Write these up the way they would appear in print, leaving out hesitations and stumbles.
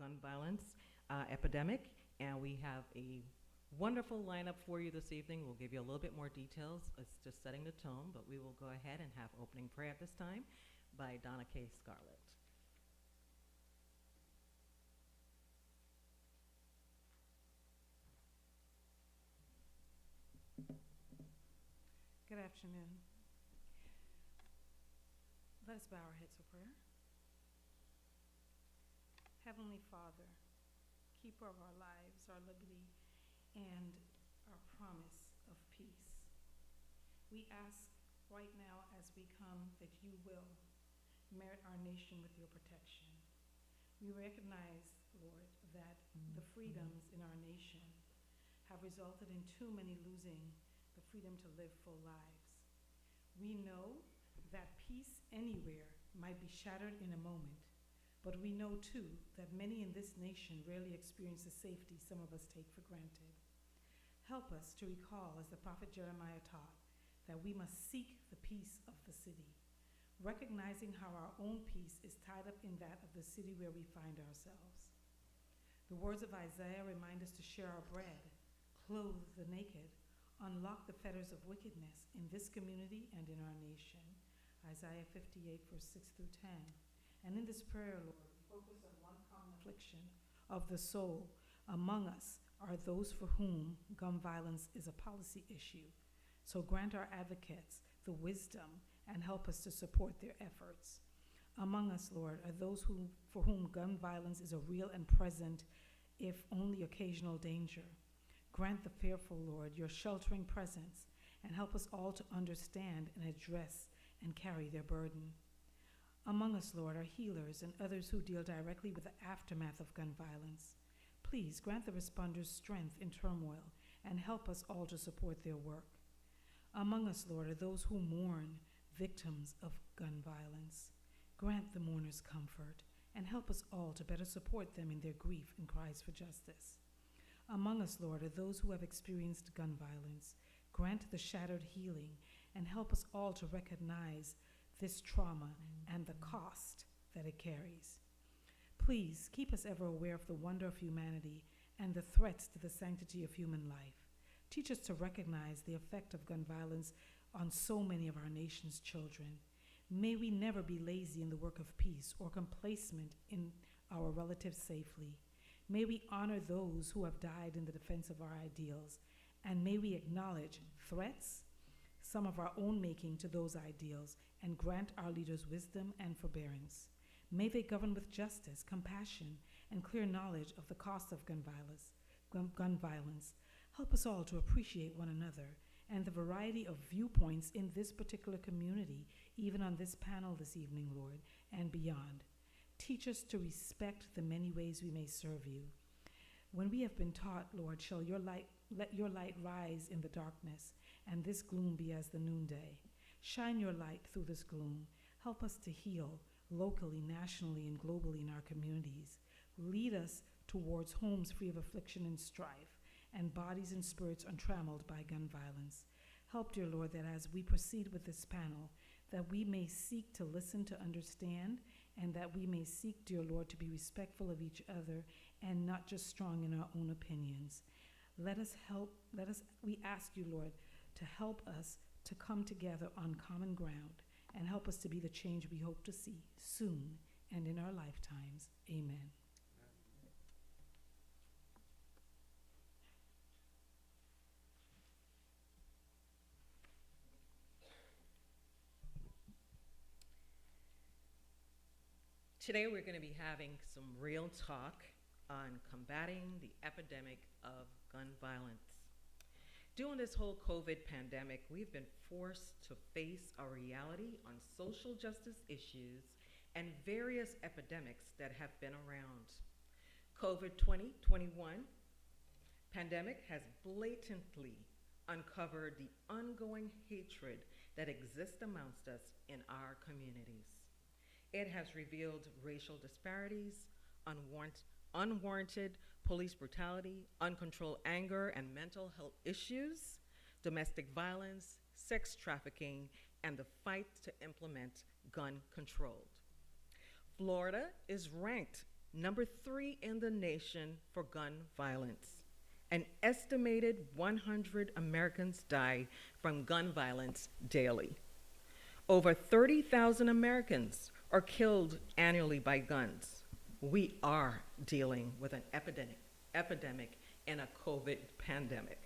gun violence epidemic, and we have a wonderful lineup for you this evening. We'll give you a little bit more details. It's just setting the tone, but we will go ahead and have opening prayer at this time by Donna K. Scarlett. Good afternoon. Let us bow our heads for prayer. Heavenly Father, keeper of our lives, our liberty, and our promise of peace, we ask right now as we come that you will merit our nation with your protection. We recognize, Lord, that the freedoms in our nation have resulted in too many losing the freedom to live full lives. We know that peace anywhere might be shattered in a moment, but we know too that many in this nation rarely experience the safety some of us take for granted. Help us to recall, as the prophet Jeremiah taught, that we must seek the peace of the city, recognizing how our own peace is tied up in that of the city where we find ourselves. The words of Isaiah remind us to share our bread, clothe the naked, unlock the fetters of wickedness in this community and in our nation. Isaiah 58, verse 6 through 10. And in this prayer, Lord, we focus on one common affliction of the soul. Among us are those for whom gun violence is a policy issue. So grant our advocates the wisdom and help us to support their efforts. Among us, Lord, are those for whom gun violence is a real and present, if only occasional, danger. Grant the fearful, Lord, your sheltering presence, and help us all to understand and address and carry their burden. Among us, Lord, are healers and others who deal directly with the aftermath of gun violence. Please grant the responders strength in turmoil and help us all to support their work. Among us, Lord, are those who mourn victims of gun violence. Grant the mourners comfort and help us all to better support them in their grief and cries for justice. Among us, Lord, are those who have experienced gun violence. Grant the shattered healing and help us all to recognize this trauma and the cost that it carries. Please keep us ever aware of the wonder of humanity and the threats to the sanctity of human life. Teach us to recognize the effect of gun violence on so many of our nation's children. May we never be lazy in the work of peace or complacent in our relatives' safety. May we honor those who have died in the defense of our ideals, and may we acknowledge threats, some of our own making, to those ideals, and grant our leaders wisdom and forbearance. May they govern with justice, compassion, and clear knowledge of the cost of gun violence. Help us all to appreciate one another and the variety of viewpoints in this particular community, even on this panel this evening, Lord, and beyond. Teach us to respect the many ways we may serve you. When we have been taught, Lord, let your light rise in the darkness, and this gloom be as the noonday. Shine your light through this gloom. Help us to heal locally, nationally, and globally in our communities. Lead us towards homes free of affliction and strife, and bodies and spirits untrammeled by gun violence. Help, dear Lord, that as we proceed with this panel, that we may seek to listen, to understand, and that we may seek, dear Lord, to be respectful of each other and not just strong in our own opinions. We ask you, Lord, to help us to come together on common ground and help us to be the change we hope to see soon and in our lifetimes. Amen. Today we're going to be having some real talk on combating the epidemic of gun violence. During this whole COVID pandemic, we've been forced to face a reality on social justice issues and various epidemics that have been around. COVID 2021 pandemic has blatantly uncovered the ongoing hatred that exists amongst us in our communities. It has revealed racial disparities, unwarranted police brutality, uncontrolled anger and mental health issues, domestic violence, sex trafficking, and the fight to implement gun control. Florida is ranked number 3 in the nation for gun violence. An estimated 100 Americans die from gun violence daily. Over 30,000 Americans are killed annually by guns. We are dealing with an epidemic and a COVID pandemic.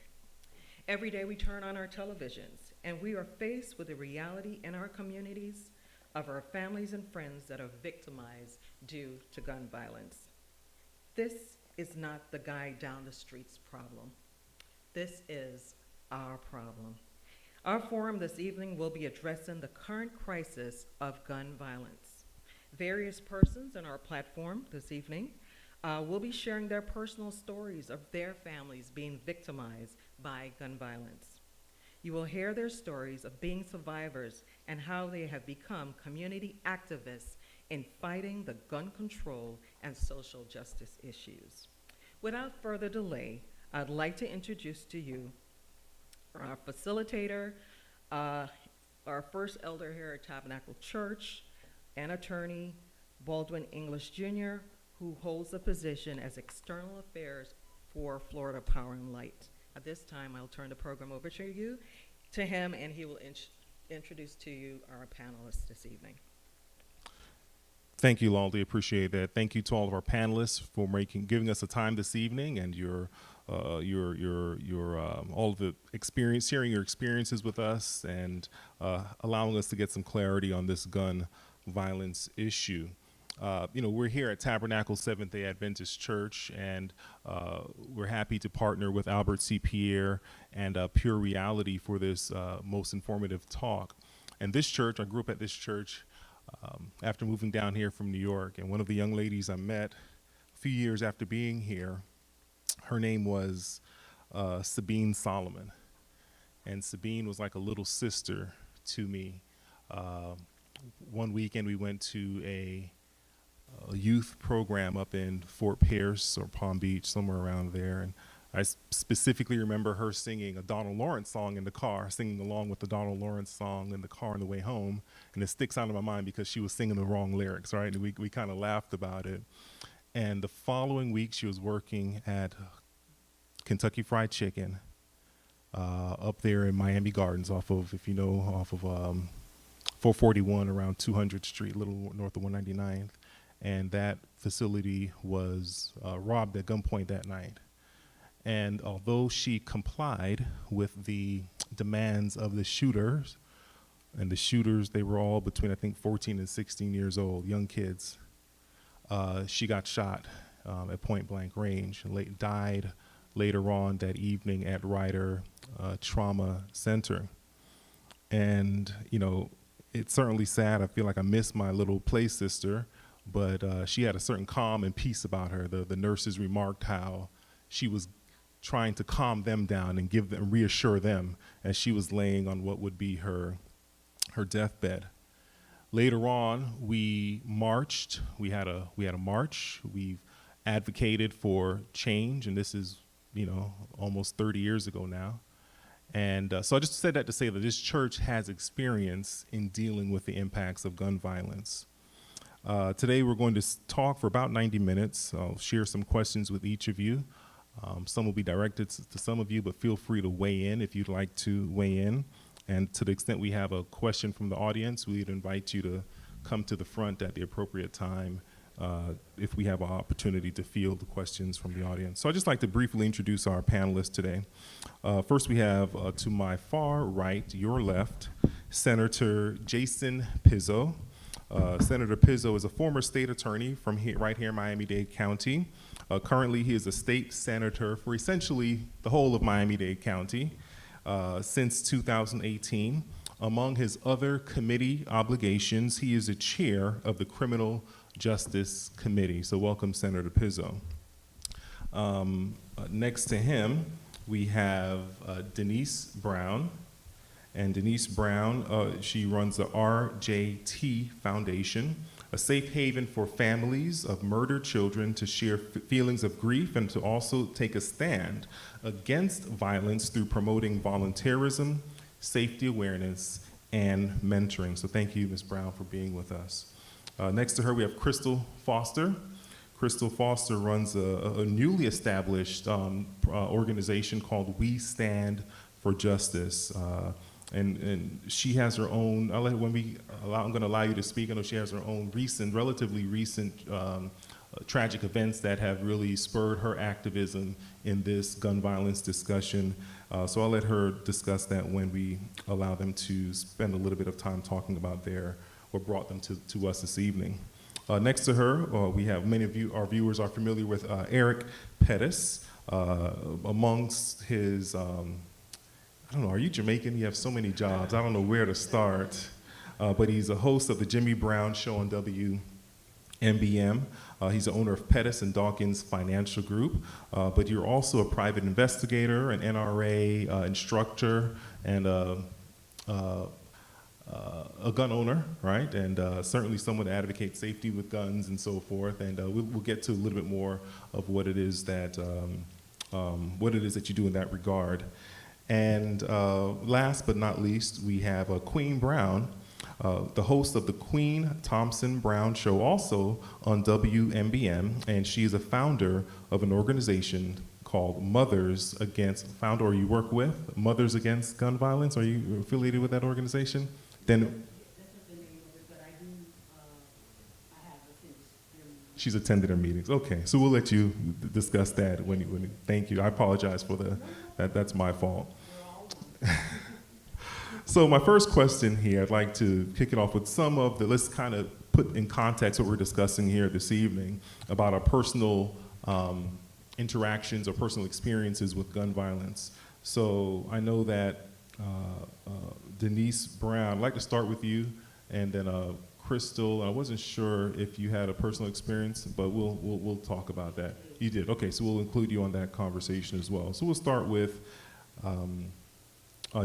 Every day we turn on our televisions and we are faced with the reality in our communities of our families and friends that are victimized due to gun violence. This is not the guy down the street's problem. This is our problem. Our forum this evening will be addressing the current crisis of gun violence. Various persons in our platform this evening will be sharing their personal stories of their families being victimized by gun violence. You will hear their stories of being survivors and how they have become community activists in fighting the gun control and social justice issues. Without further delay, I'd like to introduce to you our facilitator, our first elder here at Tabernacle Church, and attorney Baldwin English Jr., who holds the position as External Affairs for Florida Power and Light. At this time, I'll turn the program over to him, and he will introduce to you our panelists this evening. Thank you, Laldi. Appreciate that. Thank you to all of our panelists for giving us the time this evening and all of the experience, sharing your experiences with us, and allowing us to get some clarity on this gun violence issue. We're here at Tabernacle Seventh-day Adventist Church, and we're happy to partner with Albert C. Pierre and Pure Reality for this most informative talk. And this church, I grew up at this church after moving down here from New York, and one of the young ladies I met a few years after being here, her name was Sabine Solomon. And Sabine was like a little sister to me. One weekend we went to a youth program up in Fort Pierce or Palm Beach, somewhere around there. And I specifically remember her singing a Donald Lawrence song in the car, singing along with the Donald Lawrence song in the car on the way home. And it sticks out in my mind because she was singing the wrong lyrics, right? And we kind of laughed about it. And the following week, she was working at Kentucky Fried Chicken up there in Miami Gardens off of 441 around 200th Street, a little north of 199th. And that facility was robbed at gunpoint that night. And although she complied with the demands of the shooters, and the shooters, they were all between, I think, 14 and 16 years old, young kids, she got shot at point blank range and died later on that evening at Ryder Trauma Center. And, it's certainly sad. I feel like I miss my little play sister, but she had a certain calm and peace about her. The nurses remarked how she was trying to calm them down and reassure them as she was laying on what would be her deathbed. Later on, we marched. We had a march. We've advocated for change, and this is almost 30 years ago now. And so I just said that to say that this church has experience in dealing with the impacts of gun violence. Today we're going to talk for about 90 minutes. I'll share some questions with each of you. Some will be directed to some of you, but feel free to weigh in if you'd like to weigh in. And to the extent we have a question from the audience, we'd invite you to come to the front at the appropriate time if we have an opportunity to field the questions from the audience. So I'd just like to briefly introduce our panelists today. First we have to my far right, your left, Senator Jason Pizzo. Senator Pizzo is a former state attorney from right here in Miami-Dade County. Currently, he is a state senator for essentially the whole of Miami-Dade County since 2018. Among his other committee obligations, he is a chair of the Criminal Justice Committee. So welcome, Senator Pizzo. Next to him, we have Denise Brown. And Denise Brown, she runs the RJT Foundation, a safe haven for families of murdered children to share feelings of grief and to also take a stand against violence through promoting volunteerism, safety awareness, and mentoring. So thank you, Ms. Brown, for being with us. Next to her, we have Crystal Foster. Crystal Foster runs a newly established organization called We Stand for Justice. And she has her own, I'm going to allow you to speak. I know she has her own relatively recent tragic events that have really spurred her activism in this gun violence discussion. So I'll let her discuss that when we allow them to spend a little bit of time talking about what brought them to us this evening. Next to her, we have many of our viewers are familiar with Eric Pettis. Amongst his, I don't know, are you Jamaican? You have so many jobs. I don't know where to start. But he's a host of the Jimmy Brown Show on WMBM. He's the owner of Pettis and Dawkins Financial Group. But you're also a private investigator, an NRA instructor, and a gun owner, right? And certainly someone to advocate safety with guns and so forth. And we'll get to a little bit more of what it is that you do in that regard. And last but not least, we have Queen Brown, the host of the Queen Thompson Brown Show, also on WMBM, and she is a founder of an organization called Mothers Against, or you work with Mothers Against Gun Violence. Are you affiliated with that organization? Then she's attended her meetings. Okay, so we'll let you discuss that when thank you. I apologize for that's my fault. So my first question here, I'd like to kick it off with let's kind of put in context what we're discussing here this evening about our personal interactions or personal experiences with gun violence. So I know that Denise Brown, I'd like to start with you, and then Crystal. I wasn't sure if you had a personal experience, but we'll talk about that. You did, okay, so we'll include you on that conversation as well. So we'll start with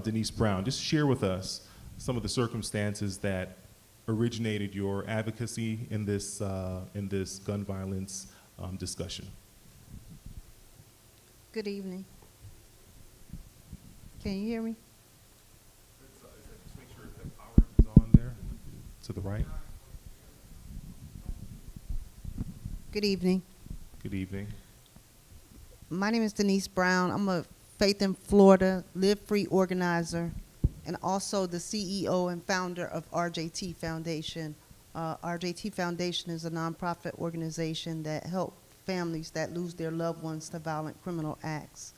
Denise Brown. Just share with us some of the circumstances that originated your advocacy in this gun violence discussion. Good evening. Can you hear me? Just make sure that power is on there to the right. Good evening. Good evening. My name is Denise Brown. I'm a Faith in Florida Live Free organizer and also the CEO and founder of RJT Foundation. RJT Foundation is a nonprofit organization that helps families that lose their loved ones to violent criminal acts.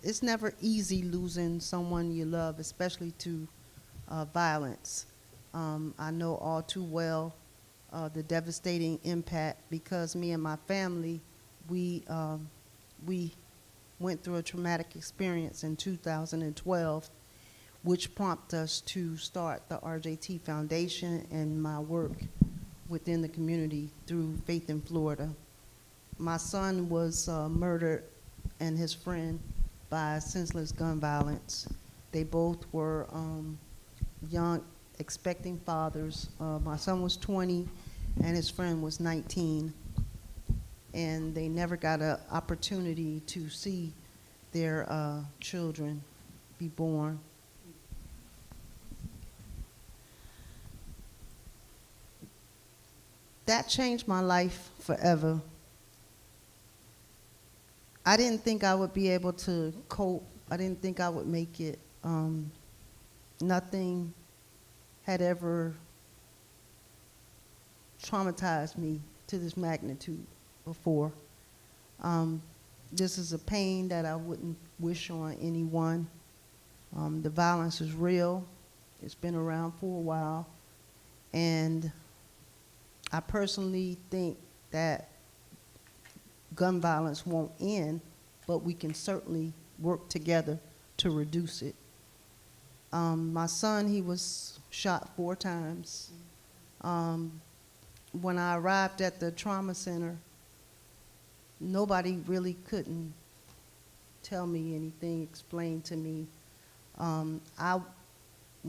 It's never easy losing someone you love, especially to violence. I know all too well the devastating impact because me and my family, we went through a traumatic experience in 2012, which prompted us to start the RJT Foundation and my work within the community through Faith in Florida. My son was murdered and his friend by senseless gun violence. They both were young, expecting fathers. My son was 20 and his friend was 19. And they never got an opportunity to see their children be born. That changed my life forever. I didn't think I would be able to cope. I didn't think I would make it. Nothing had ever traumatized me to this magnitude before. This is a pain that I wouldn't wish on anyone. The violence is real. It's been around for a while. And I personally think that gun violence won't end, but we can certainly work together to reduce it. My son, he was shot 4 times. When I arrived at the trauma center, nobody really couldn't tell me anything, explain to me. When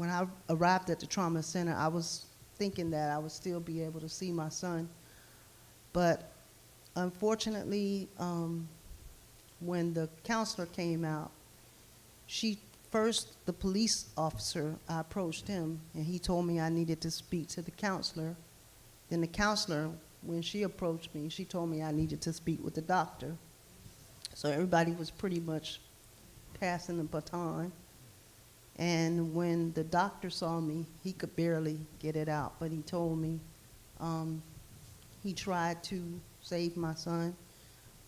I arrived at the trauma center, I was thinking that I would still be able to see my son. But unfortunately, when the counselor came out, the police officer, I approached him and he told me I needed to speak to the counselor. Then the counselor when she approached me, she told me I needed to speak with the doctor. So everybody was pretty much passing the baton. And when the doctor saw me, he could barely get it out, but he told me he tried to save my son,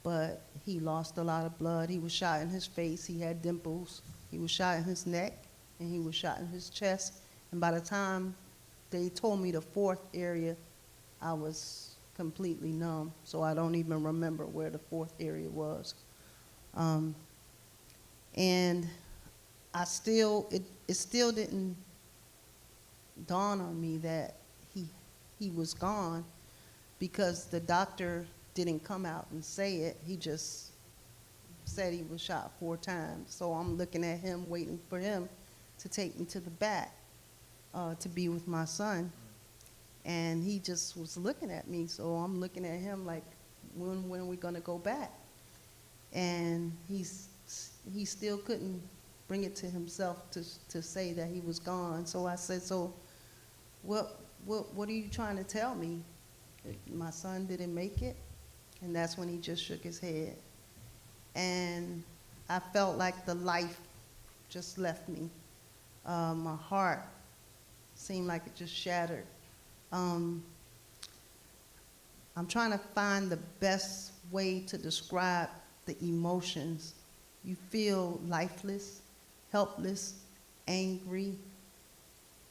but he lost a lot of blood. He was shot in his face, he had dimples, he was shot in his neck, and he was shot in his chest. And by the time they told me the fourth area, I was completely numb, so I don't even remember where the fourth area was. And I still, it still didn't dawn on me that he was gone, because the doctor didn't come out and say it. He just said he was shot 4 times. So I'm looking at him, waiting for him to take me to the back to be with my son. And he just was looking at me, so I'm looking at him like, when are we gonna go back? And he still couldn't bring it to himself to say that he was gone. So I said, so what are you trying to tell me? My son didn't make it? And that's when he just shook his head. And I felt like the life just left me. My heart seemed like it just shattered. I'm trying to find the best way to describe the emotions. You feel lifeless, helpless, angry.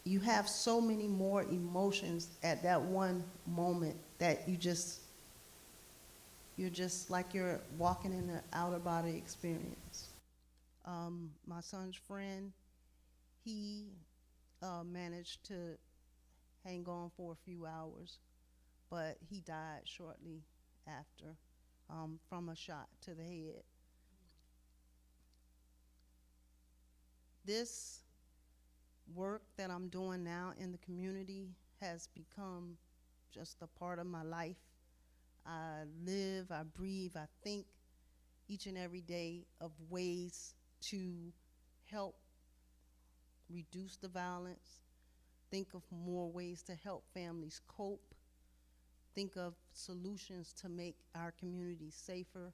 You have so many more emotions at that one moment that you're just like you're walking in an outer body experience. My son's friend, he managed to hang on for a few hours, but he died shortly after from a shot to the head. This work that I'm doing now in the community has become just a part of my life. I live, I breathe, I think each and every day of ways to help reduce the violence, think of more ways to help families cope, think of solutions to make our community safer.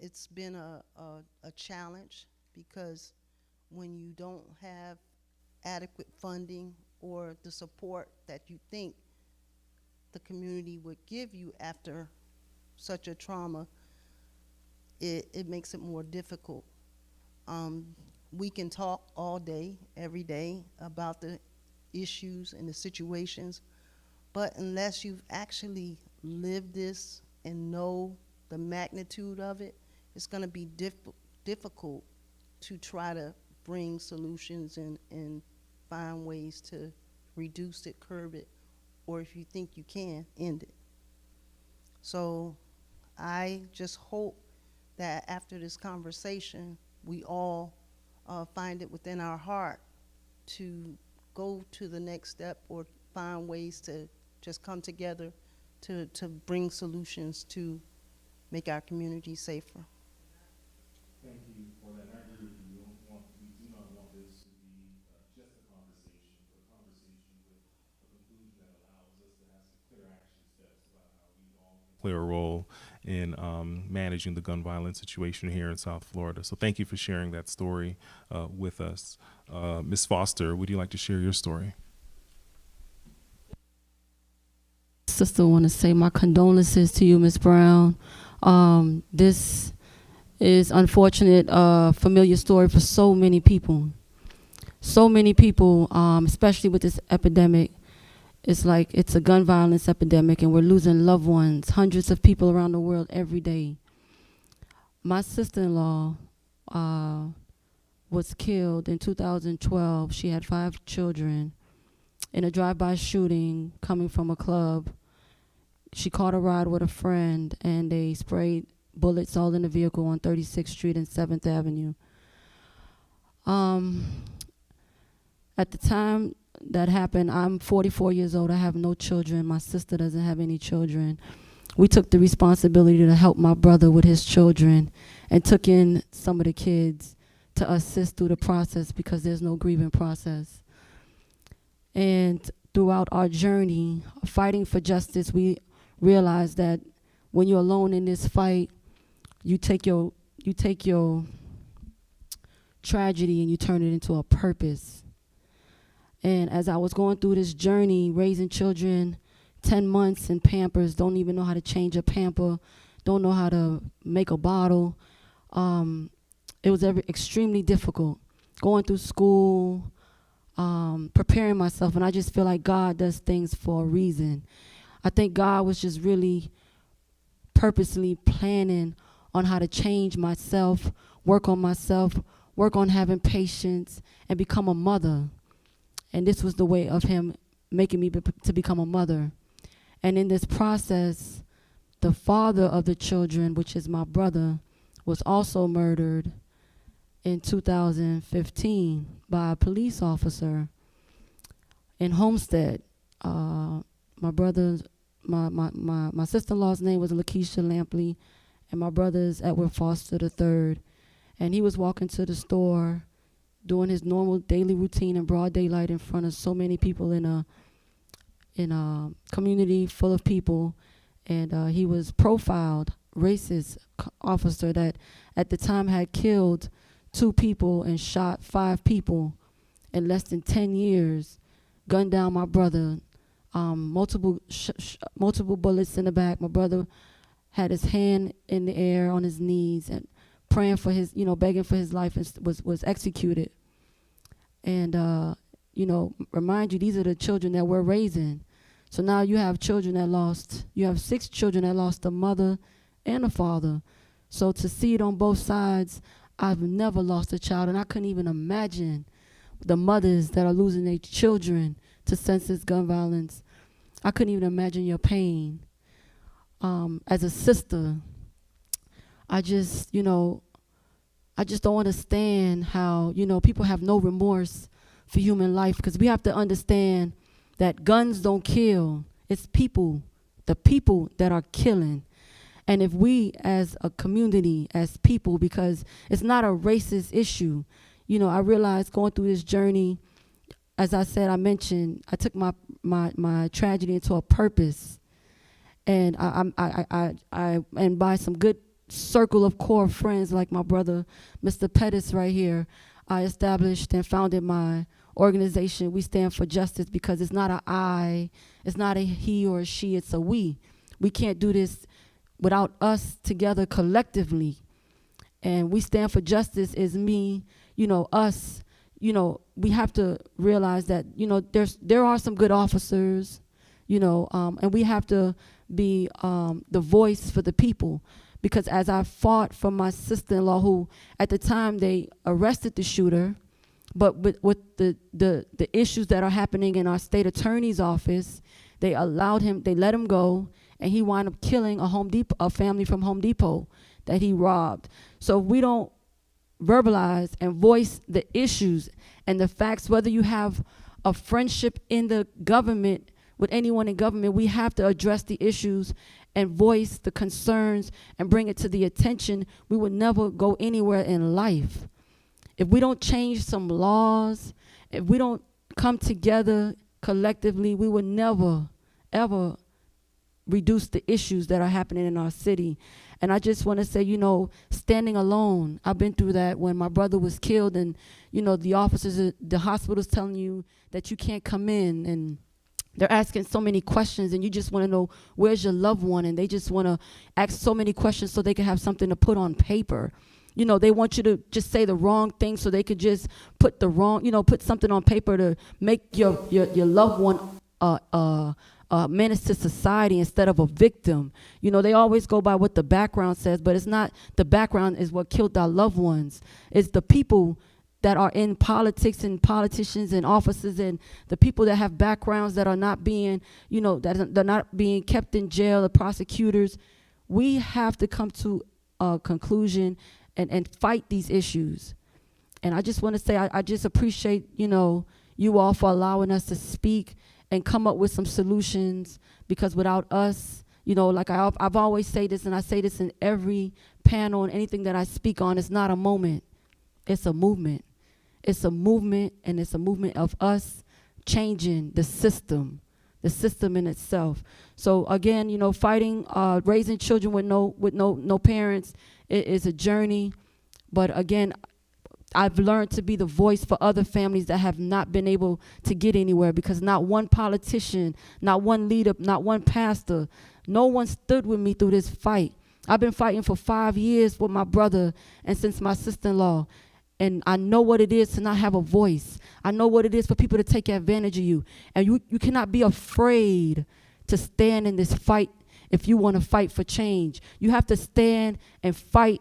It's been a challenge, because when you don't have adequate funding or the support that you think the community would give you after such a trauma, it makes it more difficult. We can talk all day, every day about the issues and the situations, but unless you've actually lived this and know the magnitude of it, it's gonna be difficult to try to bring solutions and find ways to reduce it, curb it, or if you think you can, end it. So I just hope that after this conversation, we all find it within our heart to go to the next step, or find ways to just come together to bring solutions to make our community safer. Thank you for that. I agree with you. We do not want this to be just a conversation, but a conversation with a conclusion that allows us to have some clear action steps about how we all can play a role in managing the gun violence situation here in South Florida. So thank you for sharing that story with us. Ms. Foster, would you like to share your story? Sister, want to say my condolences to you, Ms. Brown. This is unfortunate, familiar story for so many people. So many people, especially with this epidemic. It's like it's a gun violence epidemic, and we're losing loved ones, hundreds of people around the world every day. My sister-in-law was killed in 2012. She had 5 children in a drive-by shooting coming from a club. She caught a ride with a friend, and they sprayed bullets all in the vehicle on 36th Street and 7th Avenue. At the time that happened, I'm 44 years old. I have no children. My sister doesn't have any children. We took the responsibility to help my brother with his children and took in some of the kids to assist through the process, because there's no grieving process. And throughout our journey fighting for justice, we realize that when you're alone in this fight, you take your tragedy and you turn it into a purpose. And as I was going through this journey, raising children, 10 months in Pampers, don't even know how to change a pamper, don't know how to make a bottle. It was extremely difficult. Going through school, preparing myself, and I just feel like God does things for a reason. I think God was just really purposely planning on how to change myself, work on myself, work on having patience, and become a mother. And this was the way of him making me to become a mother. And in this process, the father of the children, which is my brother, was also murdered in 2015 by a police officer in Homestead. My sister-in-law's name was Lakeisha Lampley, and my brother's Edward Foster III. And he was walking to the store, doing his normal daily routine in broad daylight in front of so many people in a community full of people. And he was profiled, racist officer that at the time had killed 2 people and shot 5 people in less than 10 years, gunned down my brother, multiple bullets in the back. My brother had his hand in the air on his knees and praying for his, begging for his life, and was executed. And, remind you, these are the children that we're raising. So now you have 6 children that lost a mother and a father. So to see it on both sides, I've never lost a child, and I couldn't even imagine the mothers that are losing their children to senseless gun violence. I couldn't even imagine your pain. As a sister, I just don't understand how, people have no remorse for human life, because we have to understand that guns don't kill. It's people, the people that are killing. And if we as a community, as people, because it's not a racist issue, I realized going through this journey, as I said, I mentioned, I took my tragedy into a purpose. And and by some good circle of core friends like my brother, Mr. Pettis right here, I established and founded my organization. We stand for justice, because it's not a I, it's not a he or a she, it's a we. We can't do this without us together collectively. And we stand for justice is me, us. We have to realize that, there are some good officers, and we have to be the voice for the people. Because as I fought for my sister-in-law, who at the time they arrested the shooter, but with the issues that are happening in our state attorney's office, they let him go, and he wound up killing a family from Home Depot that he robbed. So if we don't verbalize and voice the issues and the facts, whether you have a friendship in the government with anyone in government, we have to address the issues and voice the concerns and bring it to the attention. We would never go anywhere in life. If we don't change some laws, if we don't come together collectively, we would never, ever reduce the issues that are happening in our city. And I just want to say, standing alone, I've been through that when my brother was killed, and, the officers at the hospital's telling you that you can't come in, and they're asking so many questions, and you just want to know, where's your loved one? And they just want to ask so many questions so they can have something to put on paper. They want you to just say the wrong thing so they could just put put something on paper to make your loved one a menace to society instead of a victim. They always go by what the background says, but it's not the background is what killed our loved ones. It's the people that are in politics and politicians and offices, and the people that have backgrounds that are not being, that they're not being kept in jail, the prosecutors. We have to come to a conclusion and fight these issues. And I just want to say, I just appreciate, you all for allowing us to speak and come up with some solutions, because without us, like I've always say this, and I say this in every panel and anything that I speak on, it's not a moment, it's a movement. It's a movement, and it's a movement of us changing the system the system in itself. So again, you know, fighting, raising children with no parents is a journey. But again, I've learned to be the voice for other families that have not been able to get anywhere, because not one politician, not one leader, not one pastor, no one stood with me through this fight. I've been fighting for 5 years with my brother and since my sister-in-law. And I know what it is to not have a voice. I know what it is for people to take advantage of you. And you cannot be afraid to stand in this fight if you want to fight for change. You have to stand and fight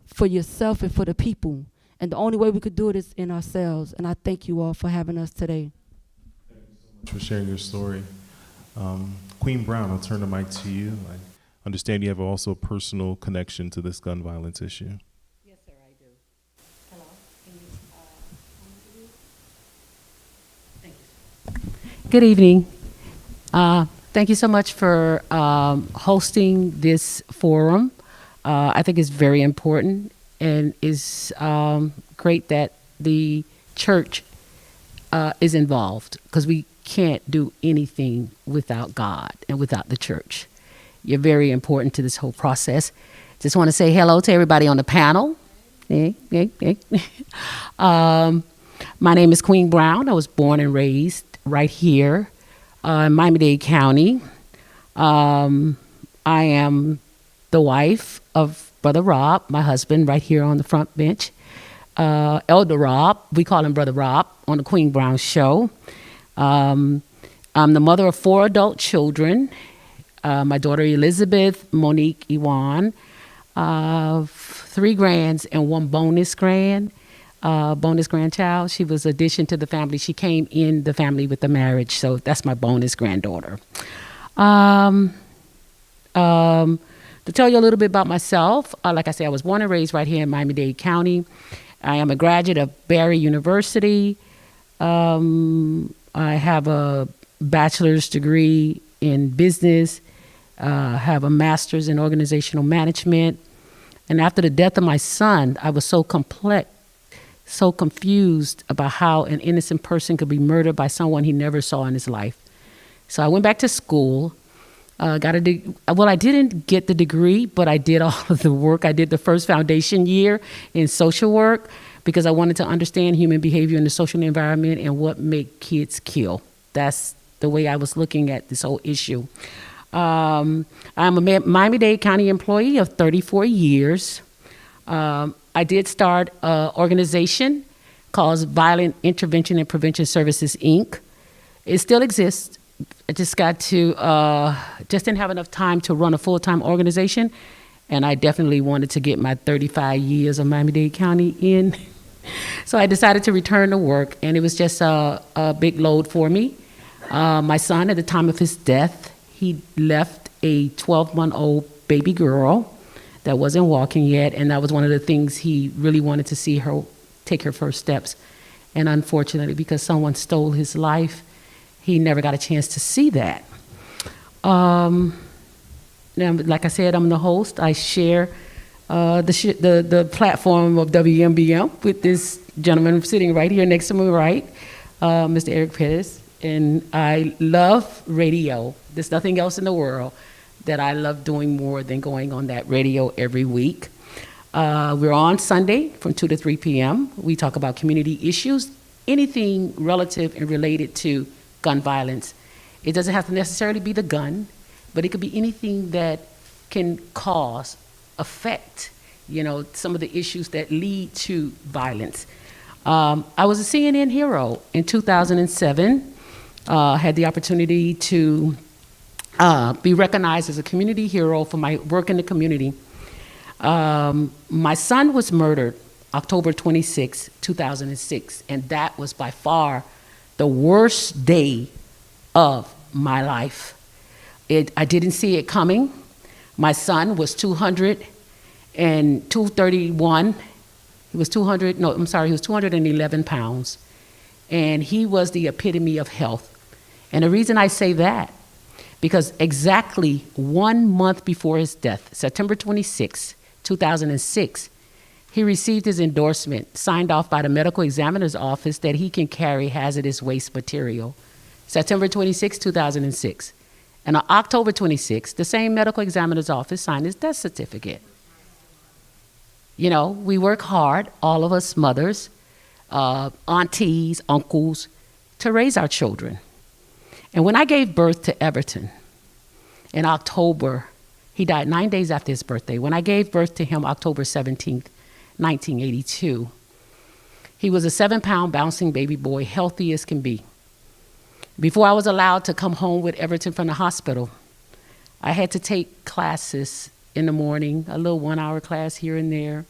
for yourself and for the people. And the only way we could do it is in ourselves. And I thank you all for having us today. Thank you so much for sharing your story. Queen Brown, I'll turn the mic to you. I understand you have also a personal connection to this gun violence issue. Yes, sir, I do. Hello? Can you, thank you. Good evening. Thank you so much for hosting this forum. I think it's very important, and it's great that the church is involved, because we can't do anything without God and without the church. You're very important to this whole process. Just want to say hello to everybody on the panel. Hey. My name is Queen Brown. I was born and raised right here in Miami-Dade County. I am the wife of Brother Rob, my husband, right here on the front bench. Elder Rob, we call him Brother Rob, on the Queen Brown Show. I'm the mother of 4 adult children. My daughter Elizabeth, Monique, Iwan, 3 grands and 1 bonus grandchild. She was addition to the family. She came in the family with the marriage, so that's my bonus granddaughter. To tell you a little bit about myself, like I said, I was born and raised right here in Miami-Dade County. I am a graduate of Barry University. I have a bachelor's degree in business, have a master's in organizational management. And after the death of my son, I was so complex, so confused about how an innocent person could be murdered by someone he never saw in his life. So I went back to school, I didn't get the degree, but I did all of the work. I did the first foundation year in social work because I wanted to understand human behavior in the social environment and what make kids kill. That's the way I was looking at this whole issue. I'm a Miami-Dade County employee of 34 years. I did start an organization called Violent Intervention and Prevention Services, Inc. It still exists. I just didn't have enough time to run a full-time organization, and I definitely wanted to get my 35 years of Miami-Dade County in. So I decided to return to work, and it was just a big load for me. My son, at the time of his death, he left a 12-month-old baby girl that wasn't walking yet, and that was one of the things he really wanted to see her take her first steps. And unfortunately, because someone stole his life, he never got a chance to see that. Now, like I said, I'm the host. I share the platform of WMBM with this gentleman sitting right here next to me, right, Mr. Eric Pettis. And I love radio. There's nothing else in the world that I love doing more than going on that radio every week. We're on Sunday from 2 to 3 p.m. We talk about community issues, anything relative and related to gun violence. It doesn't have to necessarily be the gun, but it could be anything that can affect, some of the issues that lead to violence. I was a CNN hero in 2007. Had the opportunity to be recognized as a community hero for my work in the community. My son was murdered October 26, 2006, and that was by far the worst day of my life. I didn't see it coming. My son was 231. He was 211 pounds. And he was the epitome of health. And the reason I say that, because exactly 1 month before his death, September 26, 2006, he received his endorsement signed off by the medical examiner's office that he can carry hazardous waste material September 26, 2006. And on October 26, the same medical examiner's office signed his death certificate. You know, we work hard, all of us mothers, aunties, uncles, to raise our children. And when I gave birth to Everton in October, he died 9 days after his birthday. When I gave birth to him October 17th, 1982, he was a 7-pound bouncing baby boy, healthy as can be. Before I was allowed to come home with Everton from the hospital, I had to take classes in the morning, a little 1-hour class here and there.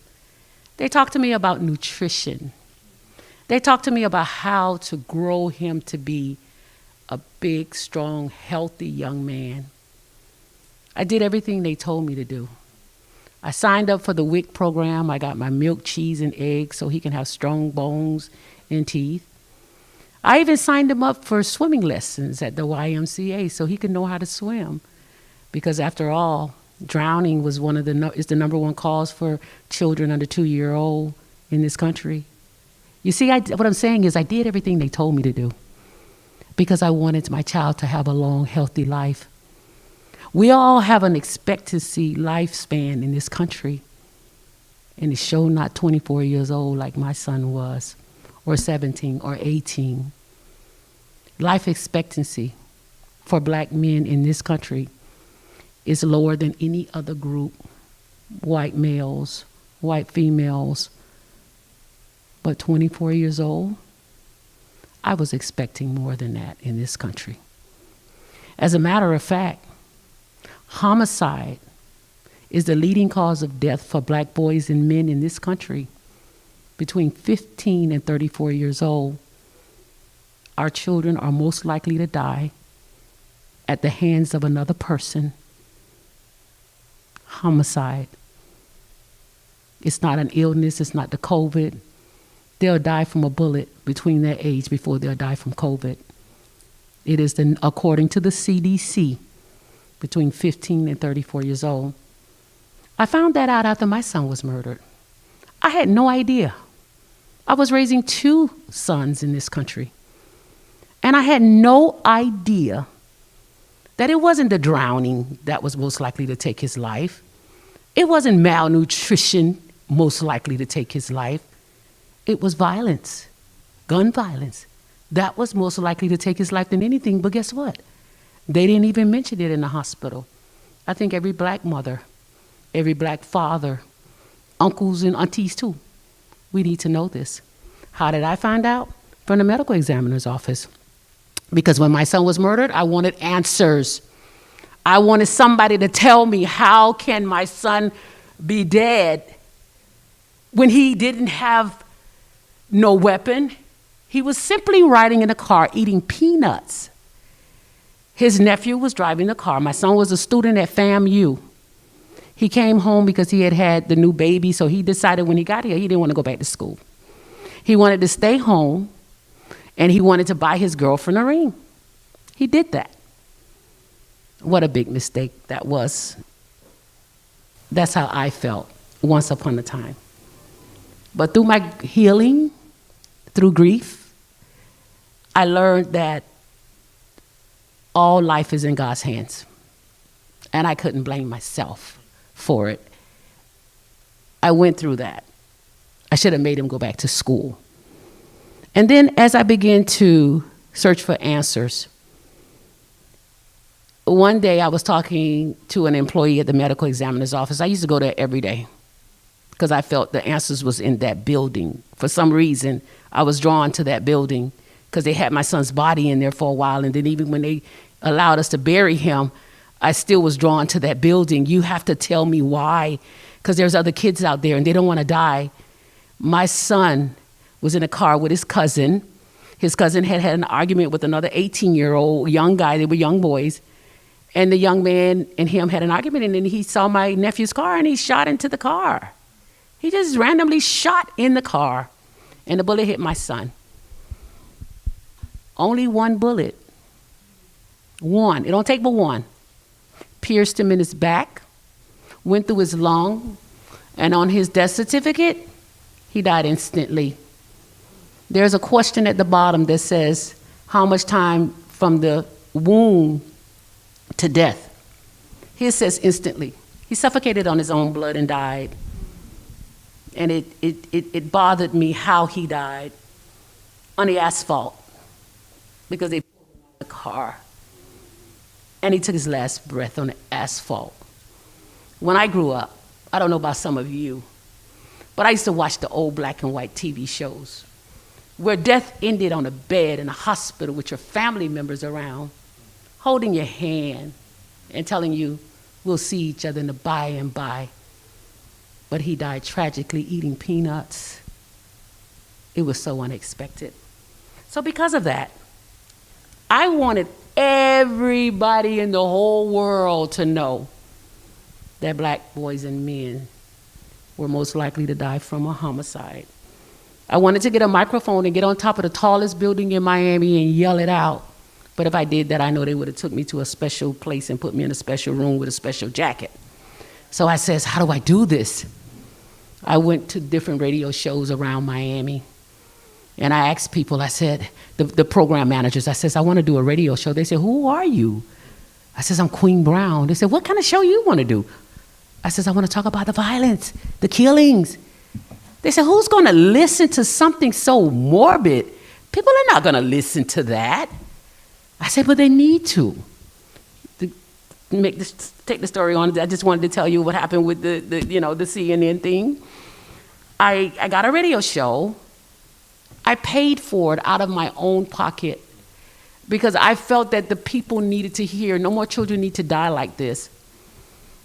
They talked to me about nutrition. They talked to me about how to grow him to be a big, strong, healthy young man. I did everything they told me to do. I signed up for the WIC program. I got my milk, cheese, and eggs so he can have strong bones and teeth. I even signed him up for swimming lessons at the YMCA so he could know how to swim. Because after all, drowning was is the number one cause for children under 2-year-old in this country. You see, what I'm saying is I did everything they told me to do because I wanted my child to have a long, healthy life. We all have an expectancy lifespan in this country, and it's sure not 24 years old like my son was, or 17 or 18. Life expectancy for black men in this country is lower than any other group, white males, white females. But 24 years old, I was expecting more than that in this country. As a matter of fact, homicide is the leading cause of death for black boys and men in this country between 15 and 34 years old. Our children are most likely to die at the hands of another person. Homicide. It's not an illness, it's not the COVID. They'll die from a bullet between their age before they'll die from COVID. It is, according to the CDC, between 15 and 34 years old. I found that out after my son was murdered. I had no idea. I was raising 2 sons in this country. And I had no idea that it wasn't the drowning that was most likely to take his life. It wasn't malnutrition most likely to take his life. It was violence, gun violence. That was most likely to take his life than anything, but guess what? They didn't even mention it in the hospital. I think every black mother, every black father, uncles and aunties too, we need to know this. How did I find out? From the medical examiner's office. Because when my son was murdered, I wanted answers. I wanted somebody to tell me, how can my son be dead when he didn't have no weapon? He was simply riding in a car eating peanuts. His nephew was driving the car. My son was a student at FAMU. He came home because he had had the new baby, so he decided when he got here, he didn't want to go back to school. He wanted to stay home, and he wanted to buy his girlfriend a ring. He did that. What a big mistake that was. That's how I felt once upon a time. But through my healing, through grief, I learned that all life is in God's hands. And I couldn't blame myself for it. I went through that. I should have made him go back to school. And then as I began to search for answers, one day I was talking to an employee at the medical examiner's office. I used to go there every day because I felt the answers was in that building. For some reason, I was drawn to that building because they had my son's body in there for a while. And then even when they allowed us to bury him, I still was drawn to that building. You have to tell me why, because there's other kids out there and they don't want to die. My son was in a car with his cousin. His cousin had had an argument with another 18-year-old young guy. They were young boys. And the young man and him had an argument, and then he saw my nephew's car and he shot into the car. He just randomly shot in the car, and the bullet hit my son. Only one bullet. One. It don't take but one. Pierced him in his back, went through his lung, and on his death certificate, he died instantly. There's a question at the bottom that says, how much time from the womb to death. Here it says instantly. He suffocated on his own blood and died. And it bothered me how he died on the asphalt because they pulled him out of the car. And he took his last breath on the asphalt. When I grew up, I don't know about some of you, but I used to watch the old black and white TV shows where death ended on a bed in a hospital with your family members around, holding your hand and telling you, we'll see each other in the by and by. But he died tragically eating peanuts. It was so unexpected. So because of that, I wanted everybody in the whole world to know that black boys and men were most likely to die from a homicide. I wanted to get a microphone and get on top of the tallest building in Miami and yell it out. But if I did that, I know they would have took me to a special place and put me in a special room with a special jacket. So I says, how do I do this? I went to different radio shows around Miami. And I asked people, I said, the program managers, I says, I want to do a radio show. They said, who are you? I says, I'm Queen Brown. They said, what kind of show you want to do? I says, I want to talk about the violence, the killings. They said, who's going to listen to something so morbid? People are not going to listen to that. I said, but they need to. Take the story on, I just wanted to tell you what happened with the CNN thing. I got a radio show. I paid for it out of my own pocket because I felt that the people needed to hear, no more children need to die like this.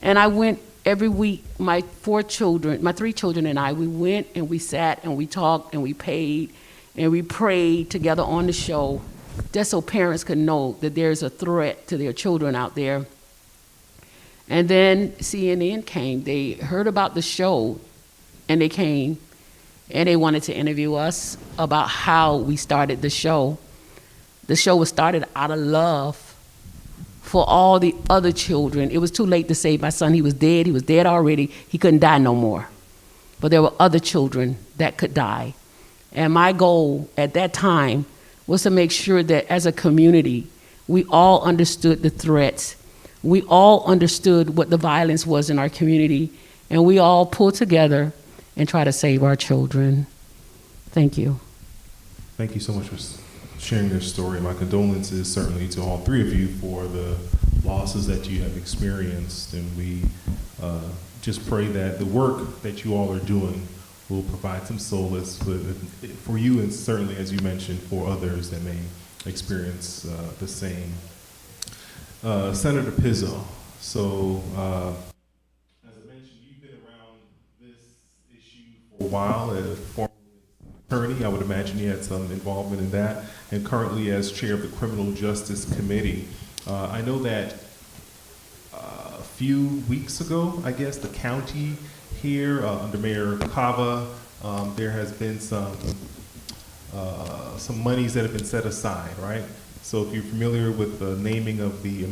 And I went every week, my 3 children and I, we went and we sat and we talked and we paid and we prayed together on the show just so parents could know that there's a threat to their children out there. And then CNN came. They heard about the show and they came and they wanted to interview us about how we started the show. The show was started out of love for all the other children. It was too late to save my son. He was dead. He was dead already. He couldn't die no more. But there were other children that could die. And my goal at that time was to make sure that as a community, we all understood the threats. We all understood what the violence was in our community. And we all pulled together and try to save our children. Thank you. Thank you so much for sharing your story. My condolences certainly to all 3 of you for the losses that you have experienced. And we just pray that the work that you all are doing will provide some solace for you and certainly, as you mentioned, for others that may experience the same. Senator Pizzo, so as I mentioned, you've been around this issue for a while as a former attorney. I would imagine you had some involvement in that, and currently as chair of the Criminal Justice Committee. I know that a few weeks ago, I guess, the county here under Mayor Cava, there has been some monies that have been set aside, right? So if you're familiar with the naming of the the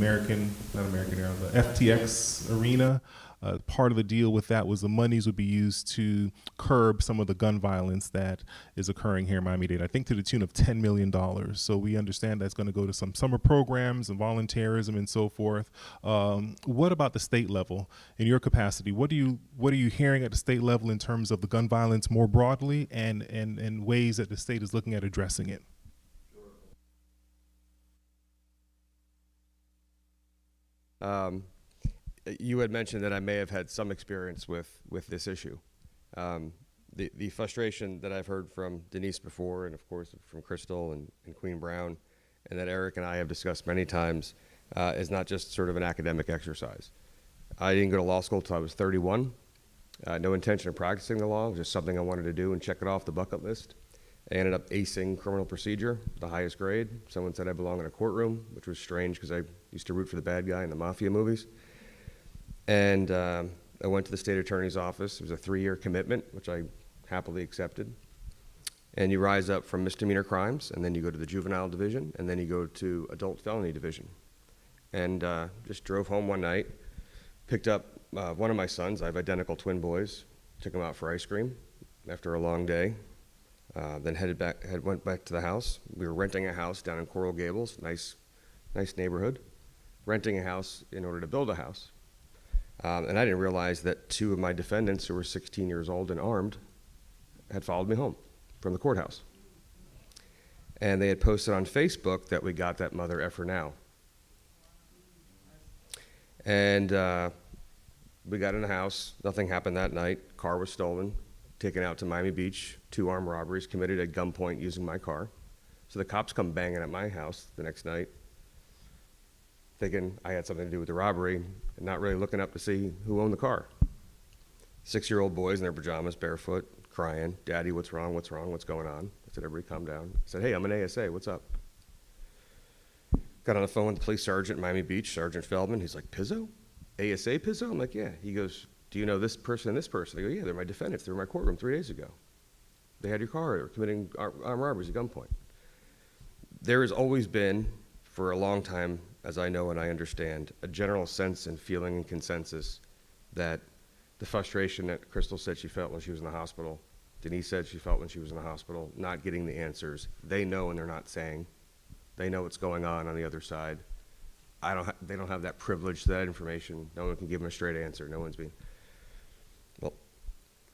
FTX arena, part of the deal with that was the monies would be used to curb some of the gun violence that is occurring here in Miami-Dade, I think to the tune of $10 million. So we understand that's going to go to some summer programs and volunteerism and so forth. What about the state level in your capacity? What are you hearing at the state level in terms of the gun violence more broadly and ways that the state is looking at addressing it? You had mentioned that I may have had some experience with this issue. The frustration that I've heard from Denise before, and of course from Crystal and Queen Brown, and that Eric and I have discussed many times, is not just sort of an academic exercise. I didn't go to law school until I was 31. No intention of practicing the law, just something I wanted to do and check it off the bucket list. I ended up acing criminal procedure, the highest grade. Someone said I belong in a courtroom, which was strange because I used to root for the bad guy in the mafia movies. And I went to the state attorney's office. It was a 3-year commitment, which I happily accepted. And you rise up from misdemeanor crimes, and then you go to the juvenile division, and then you go to adult felony division. And just drove home one night, picked up one of my sons. I have identical twin boys. Took them out for ice cream after a long day. Then went back to the house. We were renting a house down in Coral Gables, nice nice neighborhood, renting a house in order to build a house. And I didn't realize that 2 of my defendants, who were 16 years old and armed, had followed me home from the courthouse. And they had posted on Facebook that we got that mother effer now. And we got in the house. Nothing happened that night. Car was stolen, taken out to Miami Beach. 2 armed robberies committed at gunpoint using my car. So the cops come banging at my house the next night, thinking I had something to do with the robbery, and not really looking up to see who owned the car. 6-year-old boys in their pajamas, barefoot, crying, "Daddy, what's wrong, what's wrong, what's going on?" I said, "Everybody calm down." I said, "Hey, I'm an ASA, what's up?" Got on the phone with the police sergeant in Miami Beach, Sergeant Feldman. He's like, "Pizzo? ASA Pizzo?" I'm like, "Yeah." He goes, "Do you know this person and this person?" I go, "Yeah, they're my defendants. They were in my courtroom 3 days ago. They had your car. They were committing armed robberies at gunpoint." There has always been, for a long time, as I know and I understand, a general sense and feeling and consensus that the frustration that Crystal said she felt when she was in the hospital, Denise said she felt when she was in the hospital, not getting the answers. They know and they're not saying. They know what's going on the other side. They don't have that privilege to that information. No one can give them a straight answer. No one's being, well,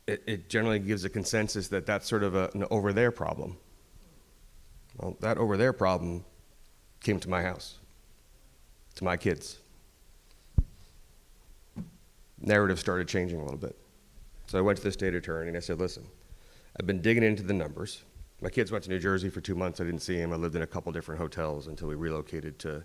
it generally gives a consensus that that's sort of an over there problem. Well, that over there problem came to my house, to my kids. Narrative started changing a little bit. So I went to the state attorney and I said, "Listen, I've been digging into the numbers. My kids went to New Jersey for 2 months. I didn't see them. I lived in a couple different hotels until we relocated to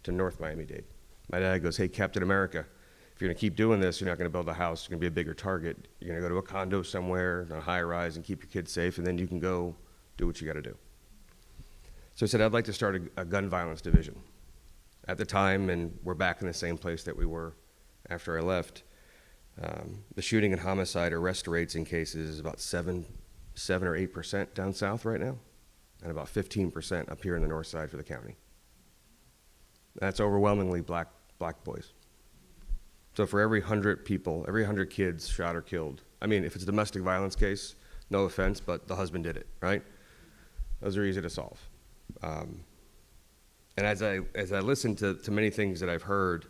North Miami-Dade." My dad goes, "Hey, Captain America, if you're gonna keep doing this, you're not gonna build a house. You're gonna be a bigger target. You're gonna go to a condo somewhere, a high rise, and keep your kids safe, and then you can go do what you gotta do." So I said, "I'd like to start a gun violence division." At the time, and we're back in the same place that we were after I left, the shooting and homicide arrest rates in cases is about 7 or 8% down south right now, and about 15% up here in the north side for the county. That's overwhelmingly black boys. So for every 100 people, every 100 kids shot or killed, I mean, if it's a domestic violence case, no offense, but the husband did it, right? Those are easy to solve. And as I listen to many things that I've heard,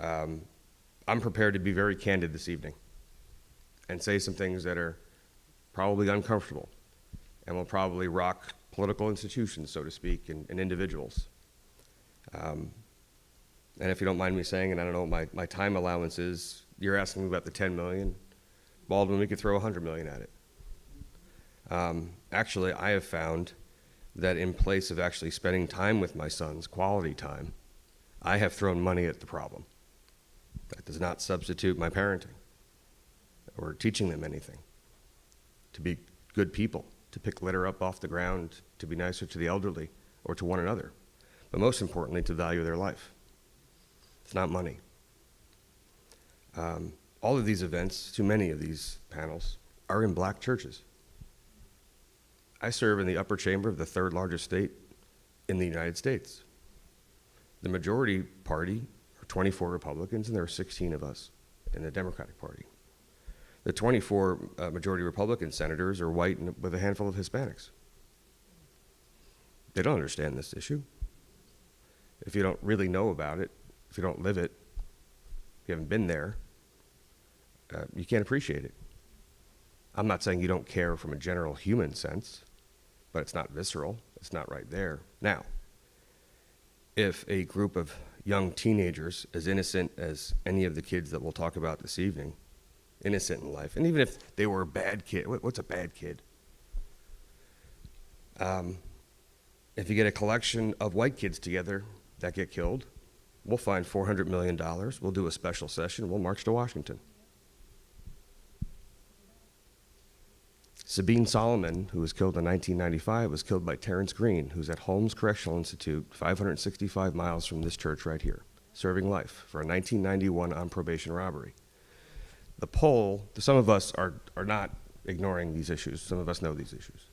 I'm prepared to be very candid this evening and say some things that are probably uncomfortable and will probably rock political institutions, so to speak, and individuals. And if you don't mind me saying, and I don't know what my time allowance is, you're asking me about the 10 million. Baldwin, we could throw 100 million at it. Actually, I have found that in place of actually spending time with my sons, quality time, I have thrown money at the problem. That does not substitute my parenting or teaching them anything. To be good people, to pick litter up off the ground, to be nicer to the elderly or to one another, but most importantly, to value their life. It's not money. All of these events, too many of these panels, are in black churches. I serve in the upper chamber of the 3rd largest state in the United States. The majority party are 24 Republicans, and there are 16 of us in the Democratic Party. The 24 majority Republican senators are white and with a handful of Hispanics. They don't understand this issue. If you don't really know about it, if you don't live it, if you haven't been there, you can't appreciate it. I'm not saying you don't care from a general human sense, but it's not visceral. It's not right there. Now, if a group of young teenagers, as innocent as any of the kids that we'll talk about this evening, innocent in life, and even if they were a bad kid, what's a bad kid? If you get a collection of white kids together that get killed, we'll find $400 million. We'll do a special session. We'll march to Washington. Sabine Solomon, who was killed in 1995, was killed by Terrence Green, who's at Holmes Correctional Institute, 565 miles from this church right here, serving life for a 1991 on probation robbery. The poll, some of us are not ignoring these issues. Some of us know these issues.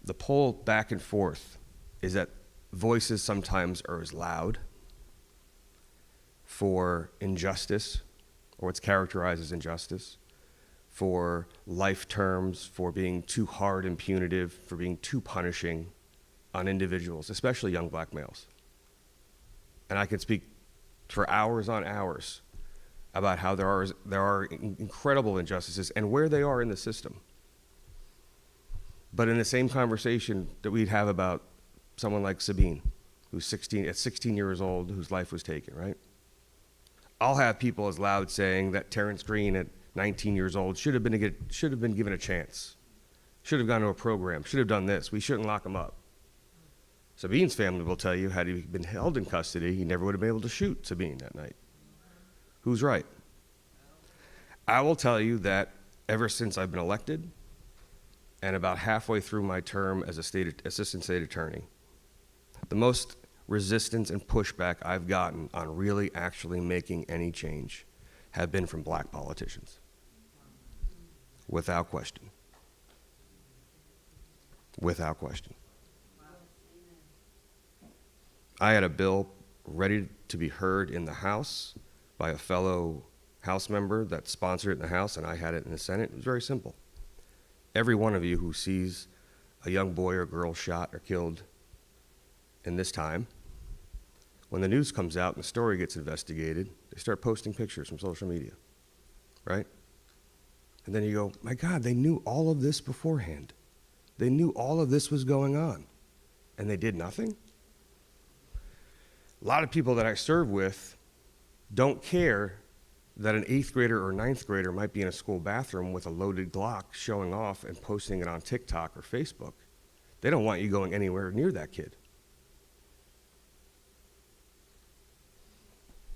The poll back and forth is that voices sometimes are as loud for injustice, or what's characterized as injustice, for life terms, for being too hard and punitive, for being too punishing on individuals, especially young black males. And I could speak for hours on hours about how there are incredible injustices and where they are in the system. But in the same conversation that we'd have about someone like Sabine, who's 16 years old, whose life was taken, right? I'll have people as loud saying that Terrence Green at 19 years old should have been given a chance, should have gone to a program, should have done this. We shouldn't lock him up. Sabine's family will tell you, had he been held in custody, he never would have been able to shoot Sabine that night. Who's right? I will tell you that ever since I've been elected, and about halfway through my term as assistant state attorney, the most resistance and pushback I've gotten on really actually making any change have been from black politicians. Without question. Without question. I had a bill ready to be heard in the House by a fellow House member that sponsored it in the House, and I had it in the Senate. It was very simple. Every one of you who sees a young boy or girl shot or killed in this time, when the news comes out and the story gets investigated, they start posting pictures from social media, right? And then you go, my God, they knew all of this beforehand. They knew all of this was going on, and they did nothing? A lot of people that I serve with don't care that an 8th grader or 9th grader might be in a school bathroom with a loaded Glock showing off and posting it on TikTok or Facebook. They don't want you going anywhere near that kid.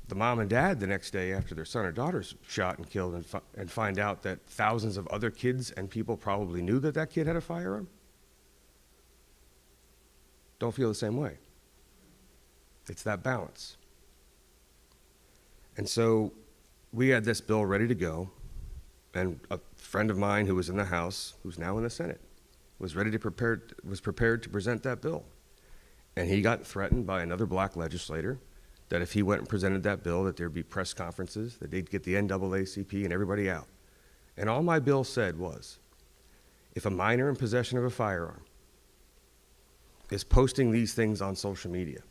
The mom and dad the next day after their son or daughter's shot and killed and find out that thousands of other kids and people probably knew that that kid had a firearm, don't feel the same way. It's that balance. And so we had this bill ready to go, and a friend of mine who was in the House, who's now in the Senate, was prepared to present that bill. And he got threatened by another black legislator that if he went and presented that bill, that there'd be press conferences, that they'd get the NAACP and everybody out. And all my bill said was, if a minor in possession of a firearm is posting these things on social media,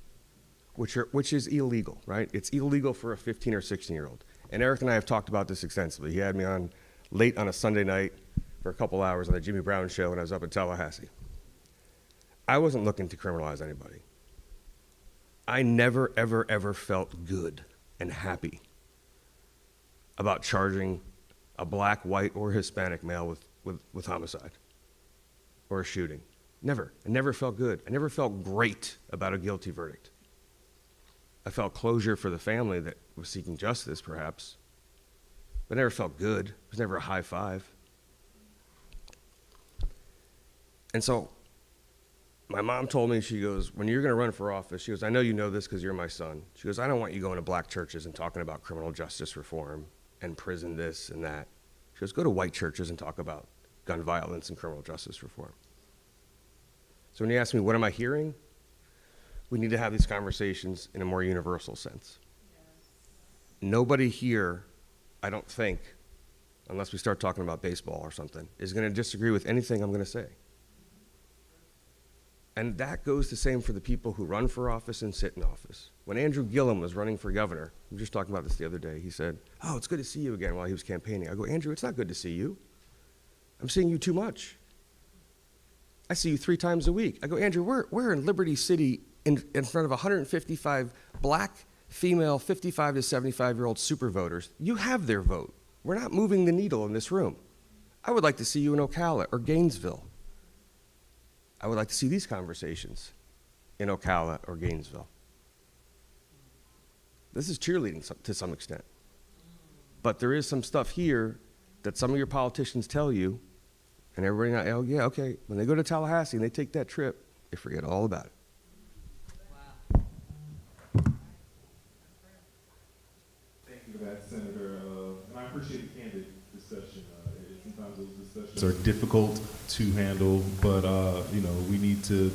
which is illegal, right? It's illegal for a 15 or 16-year-old. And Eric and I have talked about this extensively. He had me on late on a Sunday night for a couple hours on the Jimmy Brown show when I was up in Tallahassee. I wasn't looking to criminalize anybody. I never, ever, ever felt good and happy about charging a black, white, or Hispanic male with homicide or a shooting. Never. I never felt good. I never felt great about a guilty verdict. I felt closure for the family that was seeking justice, perhaps, but I never felt good. It was never a high five. And so my mom told me, she goes, when you're going to run for office, she goes, I know you know this because you're my son. She goes, I don't want you going to black churches and talking about criminal justice reform and prison this and that. She goes, go to white churches and talk about gun violence and criminal justice reform. So when you ask me, what am I hearing? We need to have these conversations in a more universal sense. Nobody here, I don't think, unless we start talking about baseball or something, is going to disagree with anything I'm going to say. And that goes the same for the people who run for office and sit in office. When Andrew Gillum was running for governor, we were just talking about this the other day, he said, oh, it's good to see you again, while he was campaigning. I go, Andrew, it's not good to see you. I'm seeing you too much. I see you 3 times a week. I go, Andrew, we're in Liberty City in front of 155 black, female, 55 to 75-year-old super voters. You have their vote. We're not moving the needle in this room. I would like to see you in Ocala or Gainesville. I would like to see these conversations in Ocala or Gainesville. This is cheerleading to some extent. But there is some stuff here that some of your politicians tell you, and everybody, oh yeah, okay, when they go to Tallahassee and they take that trip, they forget all about it. Thank you for that, Senator. And I appreciate the candid discussion. Sometimes those discussions are difficult to handle, but we need to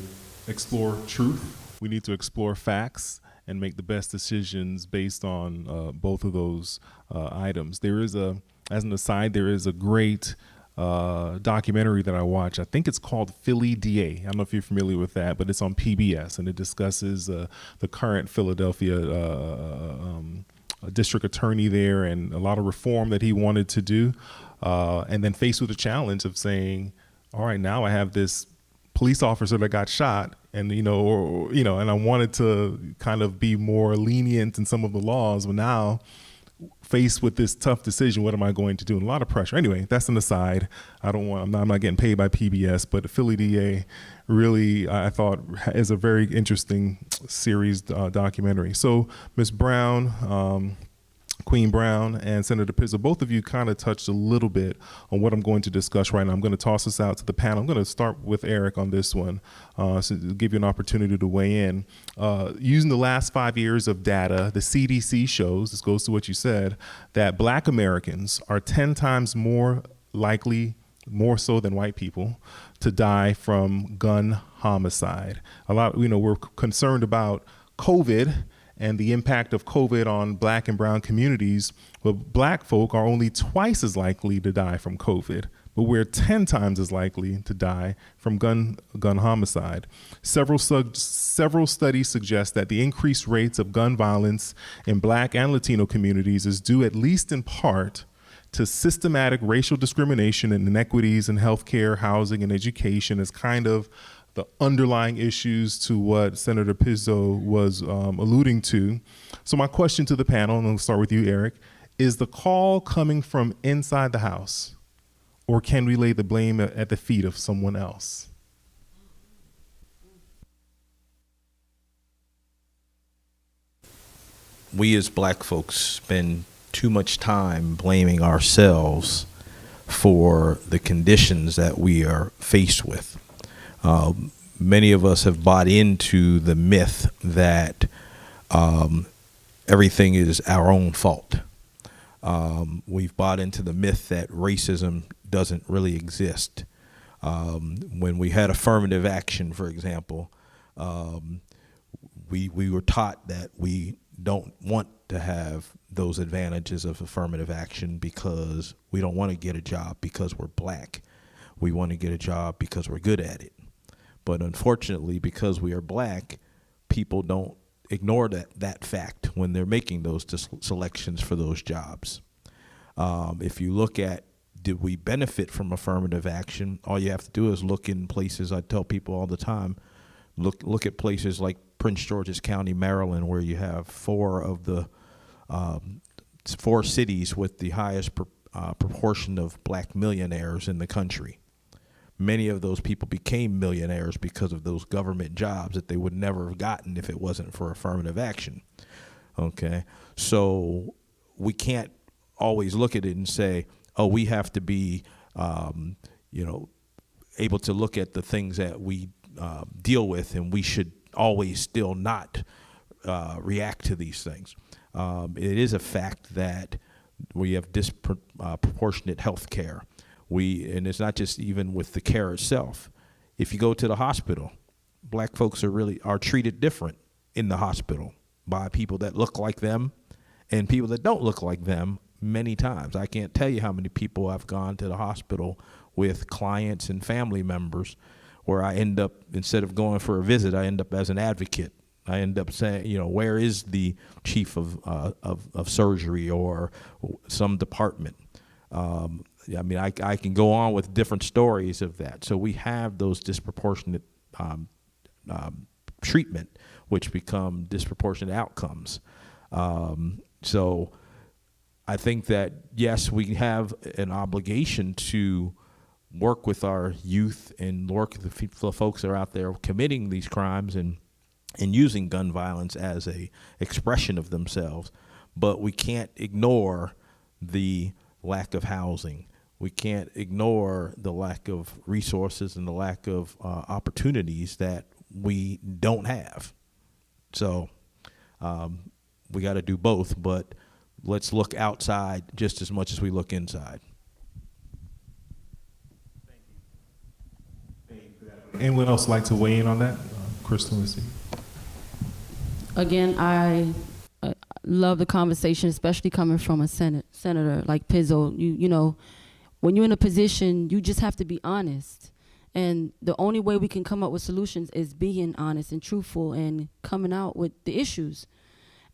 explore truth. We need to explore facts and make the best decisions based on both of those items. As an aside, there is a great documentary that I watch. I think it's called Philly DA. I don't know if you're familiar with that, but it's on PBS, and it discusses the current Philadelphia district attorney there and a lot of reform that he wanted to do, and then faced with the challenge of saying, all right, now I have this police officer that got shot, and and I wanted to kind of be more lenient in some of the laws, but now faced with this tough decision, what am I going to do? And a lot of pressure. Anyway, that's an aside. I'm not getting paid by PBS, but Philly DA really, I thought, is a very interesting series documentary. So Ms. Brown, Queen Brown, and Senator Pizzo, both of you kind of touched a little bit on what I'm going to discuss right now. I'm going to toss this out to the panel. I'm going to start with Eric on this one, so to give you an opportunity to weigh in. Using the last 5 years of data, the CDC shows, this goes to what you said, that Black Americans are 10 times more likely, more so than white people, to die from gun homicide. We're concerned about COVID and the impact of COVID on Black and brown communities, but Black folk are only twice as likely to die from COVID, but we're 10 times as likely to die from gun homicide. Several studies suggest that the increased rates of gun violence in Black and Latino communities is due, at least in part, to systematic racial discrimination and inequities in healthcare, housing, and education as kind of the underlying issues to what Senator Pizzo was alluding to. So my question to the panel, and I'll start with you, Eric, is the call coming from inside the house, or can we lay the blame at the feet of someone else? We as Black folks spend too much time blaming ourselves for the conditions that we are faced with. Many of us have bought into the myth that everything is our own fault. We've bought into the myth that racism doesn't really exist. When we had affirmative action, for example, we were taught that we don't want to have those advantages of affirmative action because we don't want to get a job because we're Black. We want to get a job because we're good at it. But unfortunately, because we are Black, people don't ignore that fact when they're making those selections for those jobs. If you look at, did we benefit from affirmative action, all you have to do is look in places, I tell people all the time, look at places like Prince George's County, Maryland, where you have four of the 4 cities with the highest proportion of Black millionaires in the country. Many of those people became millionaires because of those government jobs that they would never have gotten if it wasn't for affirmative action. Okay, so we can't always look at it and say, oh, we have to be, able to look at the things that we deal with, and we should always still not react to these things. It is a fact that we have disproportionate health care. And it's not just even with the care itself. If you go to the hospital, Black folks are treated different in the hospital by people that look like them and people that don't look like them many times. I can't tell you how many people I've gone to the hospital with clients and family members where I end up, instead of going for a visit, I end up as an advocate. I end up saying, where is the chief of surgery or some department? I can go on with different stories of that. So we have those disproportionate treatment, which become disproportionate outcomes. So I think that, yes, we have an obligation to work with our youth and work with the folks that are out there committing these crimes and using gun violence as a expression of themselves. But we can't ignore the lack of housing. We can't ignore the lack of resources and the lack of opportunities that we don't have. So we got to do both, but let's look outside just as much as we look inside. Anyone else like to weigh in on that? Crystal, let's see. Again, I love the conversation, especially coming from a senator like Pizzo. when you're in a position, you just have to be honest. And the only way we can come up with solutions is being honest and truthful and coming out with the issues.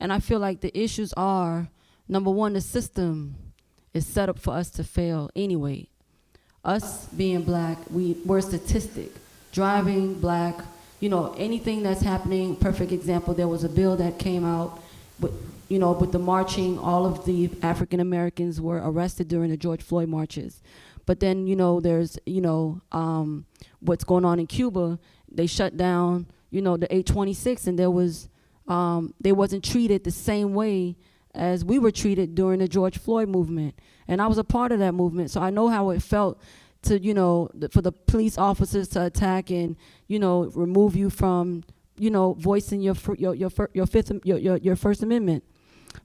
And I feel like the issues are, number one, the system is set up for us to fail anyway. Us being black, we're a statistic. Driving black, you know, anything that's happening, perfect example, there was a bill that came out, with, you know, with the marching, all of the African Americans were arrested during the George Floyd marches. But then, you know, there's, you know, what's going on in Cuba, they shut down, you know, the 826, and there was, they wasn't treated the same way as we were treated during the George Floyd movement. And I was a part of that movement, so I know how it felt to, you know, for the police officers to attack and, you know, remove you from, you know, voicing your First Amendment,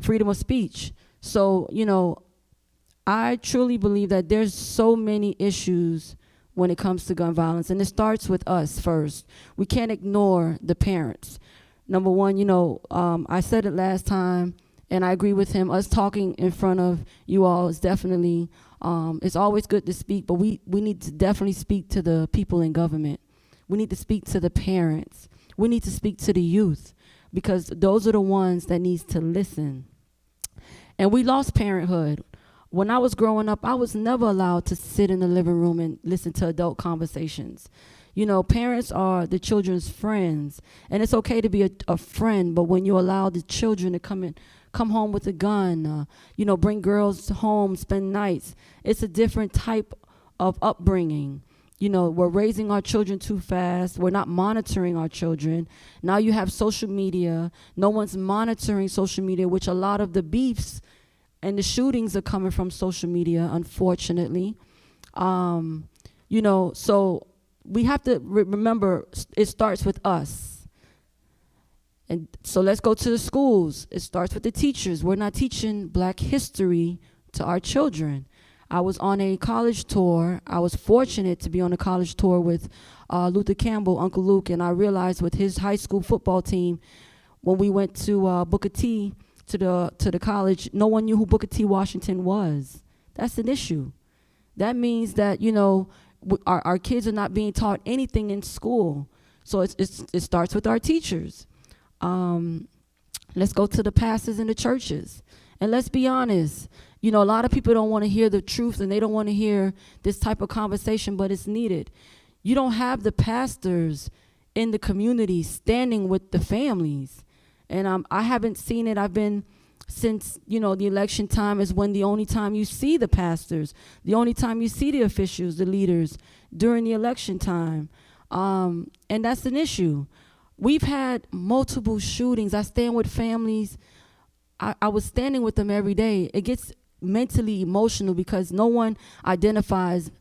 freedom of speech. So, you know, I truly believe that there's so many issues when it comes to gun violence, and it starts with us first. We can't ignore the parents. Number one, you know, I said it last time, and I agree with him. Us talking in front of you all is definitely, it's always good to speak, but we need to definitely speak to the people in government. We need to speak to the parents. We need to speak to the youth, because those are the ones that needs to listen. And we lost parenthood. When I was growing up, I was never allowed to sit in the living room and listen to adult conversations. You know, parents are the children's friends, and it's okay to be a friend, but when you allow the children to come home with a gun, you know, bring girls home, spend nights, it's a different type of upbringing. You know, we're raising our children too fast. We're not monitoring our children. Now you have social media. No one's monitoring social media, which a lot of the beefs and the shootings are coming from social media, unfortunately. You know, so we have to remember it starts with us. And so let's go to the schools. It starts with the teachers. We're not teaching black history to our children. I was on a college tour. I was fortunate to be on a college tour with Luther Campbell, Uncle Luke, and I realized with his high school football team, when we went to Booker T, to the college, no one knew who Booker T. Washington was. That's an issue. That means that, you know, our kids are not being taught anything in school. So it starts with our teachers. Let's go to the pastors in the churches. And let's be honest, you know, a lot of people don't want to hear the truth, and they don't want to hear this type of conversation, but it's needed. You don't have the pastors in the community standing with the families. And I haven't seen it. I've been, since, you know, the election time is when the only time you see the pastors, the only time you see the officials, the leaders, during the election time. And that's an issue. We've had multiple shootings. I stand with families. I was standing with them every day. It gets mentally emotional because no one identifies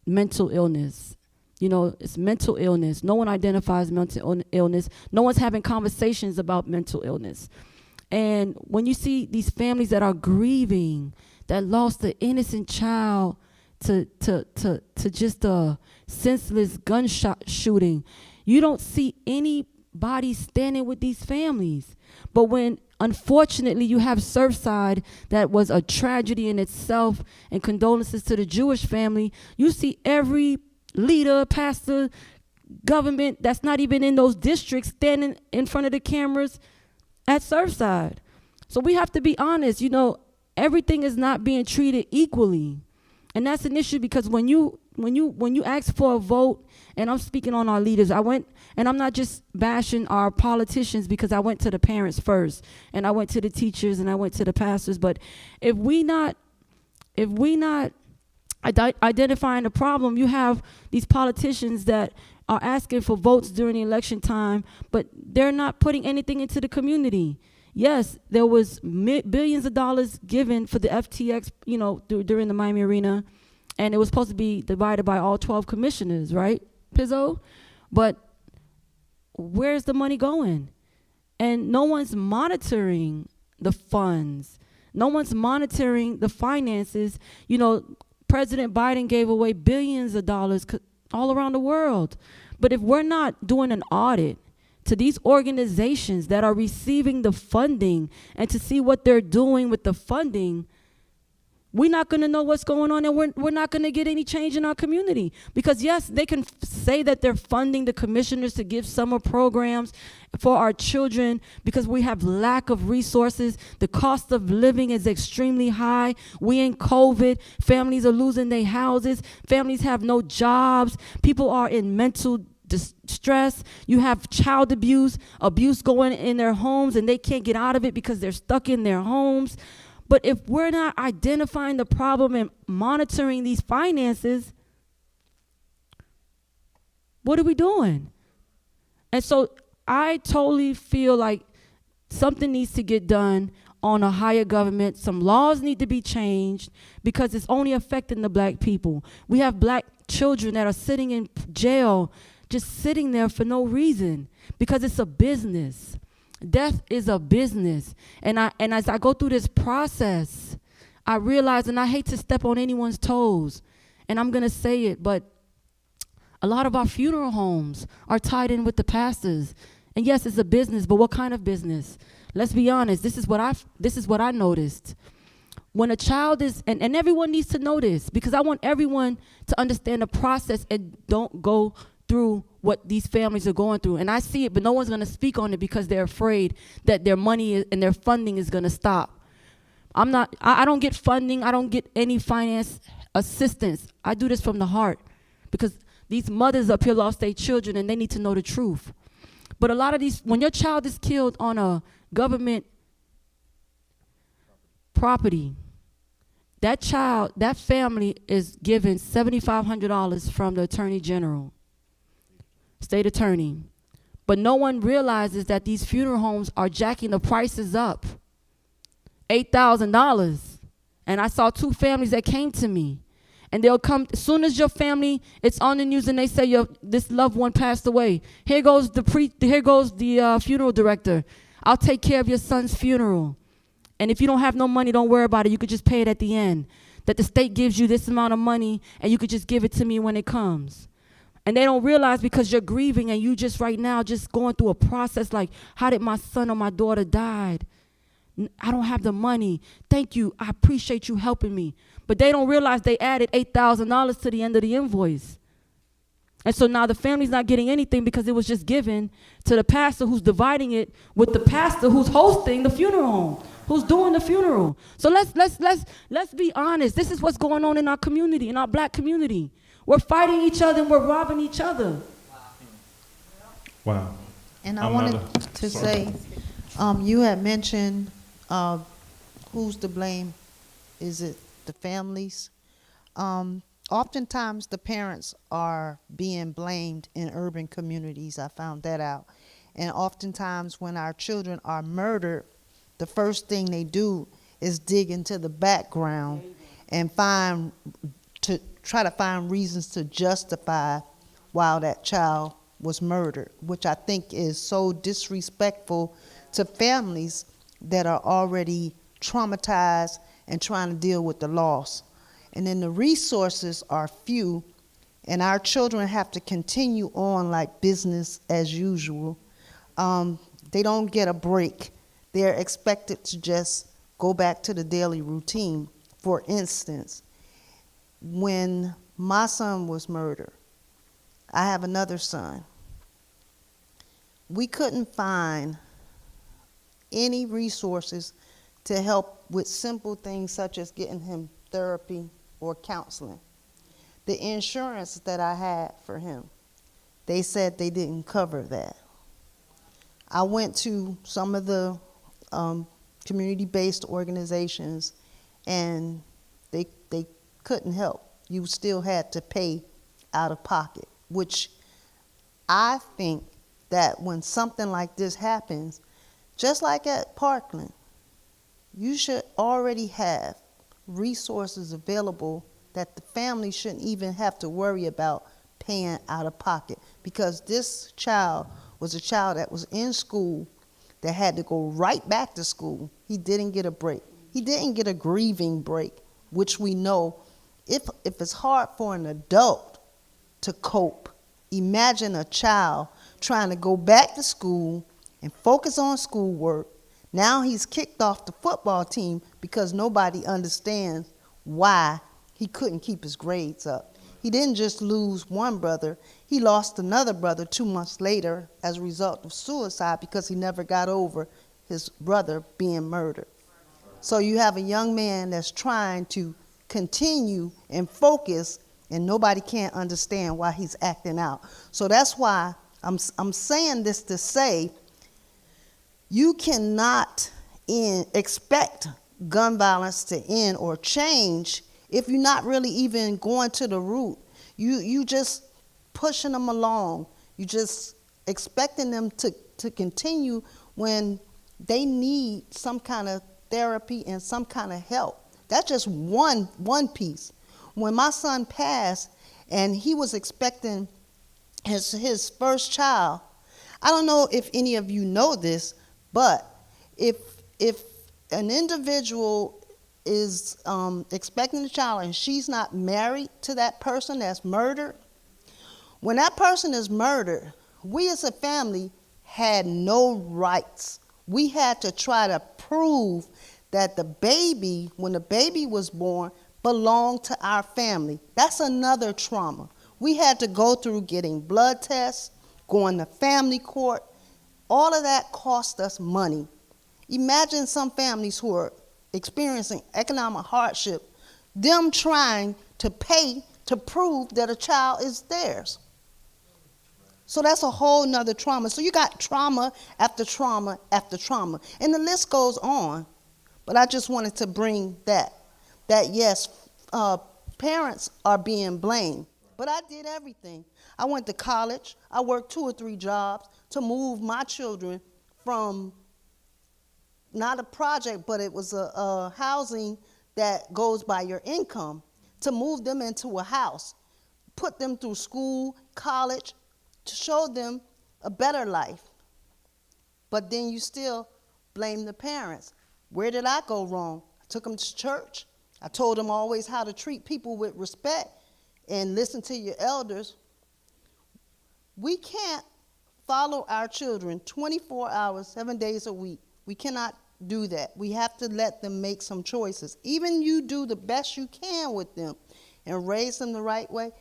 mental illness. You know, it's mental illness. No one identifies mental illness. No one's having conversations about mental illness. And when you see these families that are grieving, that lost an innocent child to just a senseless gunshot shooting, you don't see anybody standing with these families. But when, unfortunately, you have Surfside, that was a tragedy in itself, and condolences to the Jewish family, you see every leader, pastor, government that's not even in those districts standing in front of the cameras at Surfside. So we have to be honest, you know, everything is not being treated equally. And that's an issue, because when you ask for a vote, and I'm speaking on our leaders, I went, and I'm not just bashing our politicians, because I went to the parents first, and I went to the teachers, and I went to the pastors, but if we not identifying the problem, you have these politicians that are asking for votes during the election time, but they're not putting anything into the community. Yes, there was billions of dollars given for the FTX, you know, during the Miami Arena, and it was supposed to be divided by all 12 commissioners, right, Pizzo? But where's the money going? And no one's monitoring the funds. No one's monitoring the finances. You know, President Biden gave away billions of dollars all around the world. But if we're not doing an audit to these organizations that are receiving the funding and to see what they're doing with the funding, we're not going to know what's going on, and we're not going to get any change in our community. Because yes, they can say that they're funding the commissioners to give summer programs for our children because we have lack of resources. The cost of living is extremely high. We in COVID, families are losing their houses. Families have no jobs. People are in mental distress. You have child abuse going in their homes, and they can't get out of it because they're stuck in their homes. But if we're not identifying the problem and monitoring these finances, what are we doing? And so I totally feel like something needs to get done on a higher government. Some laws need to be changed because it's only affecting the black people. We have black children that are sitting in jail, just sitting there for no reason because it's a business. Death is a business. And as I go through this process, I realize, and I hate to step on anyone's toes, and I'm going to say it, but a lot of our funeral homes are tied in with the pastors. And yes, it's a business, but what kind of business? Let's be honest. This is what I noticed. When a child is, and everyone needs to know this, because I want everyone to understand the process and don't go through what these families are going through. And I see it, but no one's going to speak on it because they're afraid that their money and their funding is going to stop. I don't get funding. I don't get any finance assistance. I do this from the heart because these mothers up here lost their children and they need to know the truth. But a lot of these, when your child is killed on a government property, that family is given $7,500 from the Attorney General, state attorney. But no one realizes that these funeral homes are jacking the prices up. $8,000. And I saw 2 families that came to me. And they'll come, as soon as your family, it's on the news and they say this loved one passed away. Here goes the funeral director. I'll take care of your son's funeral. And if you don't have no money, don't worry about it. You could just pay it at the end. That the state gives you this amount of money and you could just give it to me when it comes. And they don't realize because you're grieving and you just right now just going through a process like, how did my son or my daughter died? I don't have the money. Thank you. I appreciate you helping me. But they don't realize they added $8,000 to the end of the invoice. And so now the family's not getting anything because it was just given to the pastor who's dividing it with the pastor who's hosting the funeral home, who's doing the funeral. So let's be honest. This is what's going on in our community, in our black community. We're fighting each other and we're robbing each other. Wow. And I wanted to say, you had mentioned who's to blame. Is it the families? Oftentimes the parents are being blamed in urban communities. I found that out. And oftentimes when our children are murdered, the first thing they do is dig into the background and try to find reasons to justify why that child was murdered, which I think is so disrespectful to families that are already traumatized and trying to deal with the loss. And then the resources are few, and our children have to continue on like business as usual. They don't get a break. They're expected to just go back to the daily routine. For instance, when my son was murdered, I have another son. We couldn't find any resources to help with simple things such as getting him therapy or counseling. The insurance that I had for him, they said they didn't cover that. I went to some of the community-based organizations and they couldn't help. You still had to pay out of pocket, which I think that when something like this happens, just like at Parkland, you should already have resources available that the family shouldn't even have to worry about paying out of pocket, because this child was a child that was in school that had to go right back to school. He didn't get a break. He didn't get a grieving break, which we know if it's hard for an adult to cope, imagine a child trying to go back to school and focus on schoolwork. Now he's kicked off the football team because nobody understands why he couldn't keep his grades up. He didn't just lose one brother, he lost another brother 2 months later as a result of suicide because he never got over his brother being murdered. So you have a young man that's trying to continue and focus, and nobody can't understand why he's acting out. So that's why I'm saying this to say, you cannot expect gun violence to end or change if you're not really even going to the root. You just pushing them along. You just expecting them to continue when they need some kind of therapy and some kind of help. That's just one piece. When my son passed and he was expecting his first child, I don't know if any of you know this, but if an individual is expecting a child and she's not married to that person that's murdered, when that person is murdered, we as a family had no rights. We had to try to prove that the baby, when the baby was born, belonged to our family. That's another trauma. We had to go through getting blood tests, going to family court. All of that cost us money. Imagine some families who are experiencing economic hardship, them trying to pay to prove that a child is theirs. So that's a whole nother trauma. So you got trauma after trauma after trauma. And the list goes on. But I just wanted to bring that yes, parents are being blamed. But I did everything. I went to college. I worked 2 or 3 jobs to move my children from not a project, but it was a housing that goes by your income, to move them into a house, put them through school, college, to show them a better life. But then you still blame the parents. Where did I go wrong? I took them to church. I told them always how to treat people with respect and listen to your elders. We can't follow our children 24 hours, 7 days a week. We cannot do that. We have to let them make some choices. Even you do the best you can with them and raise them the right way.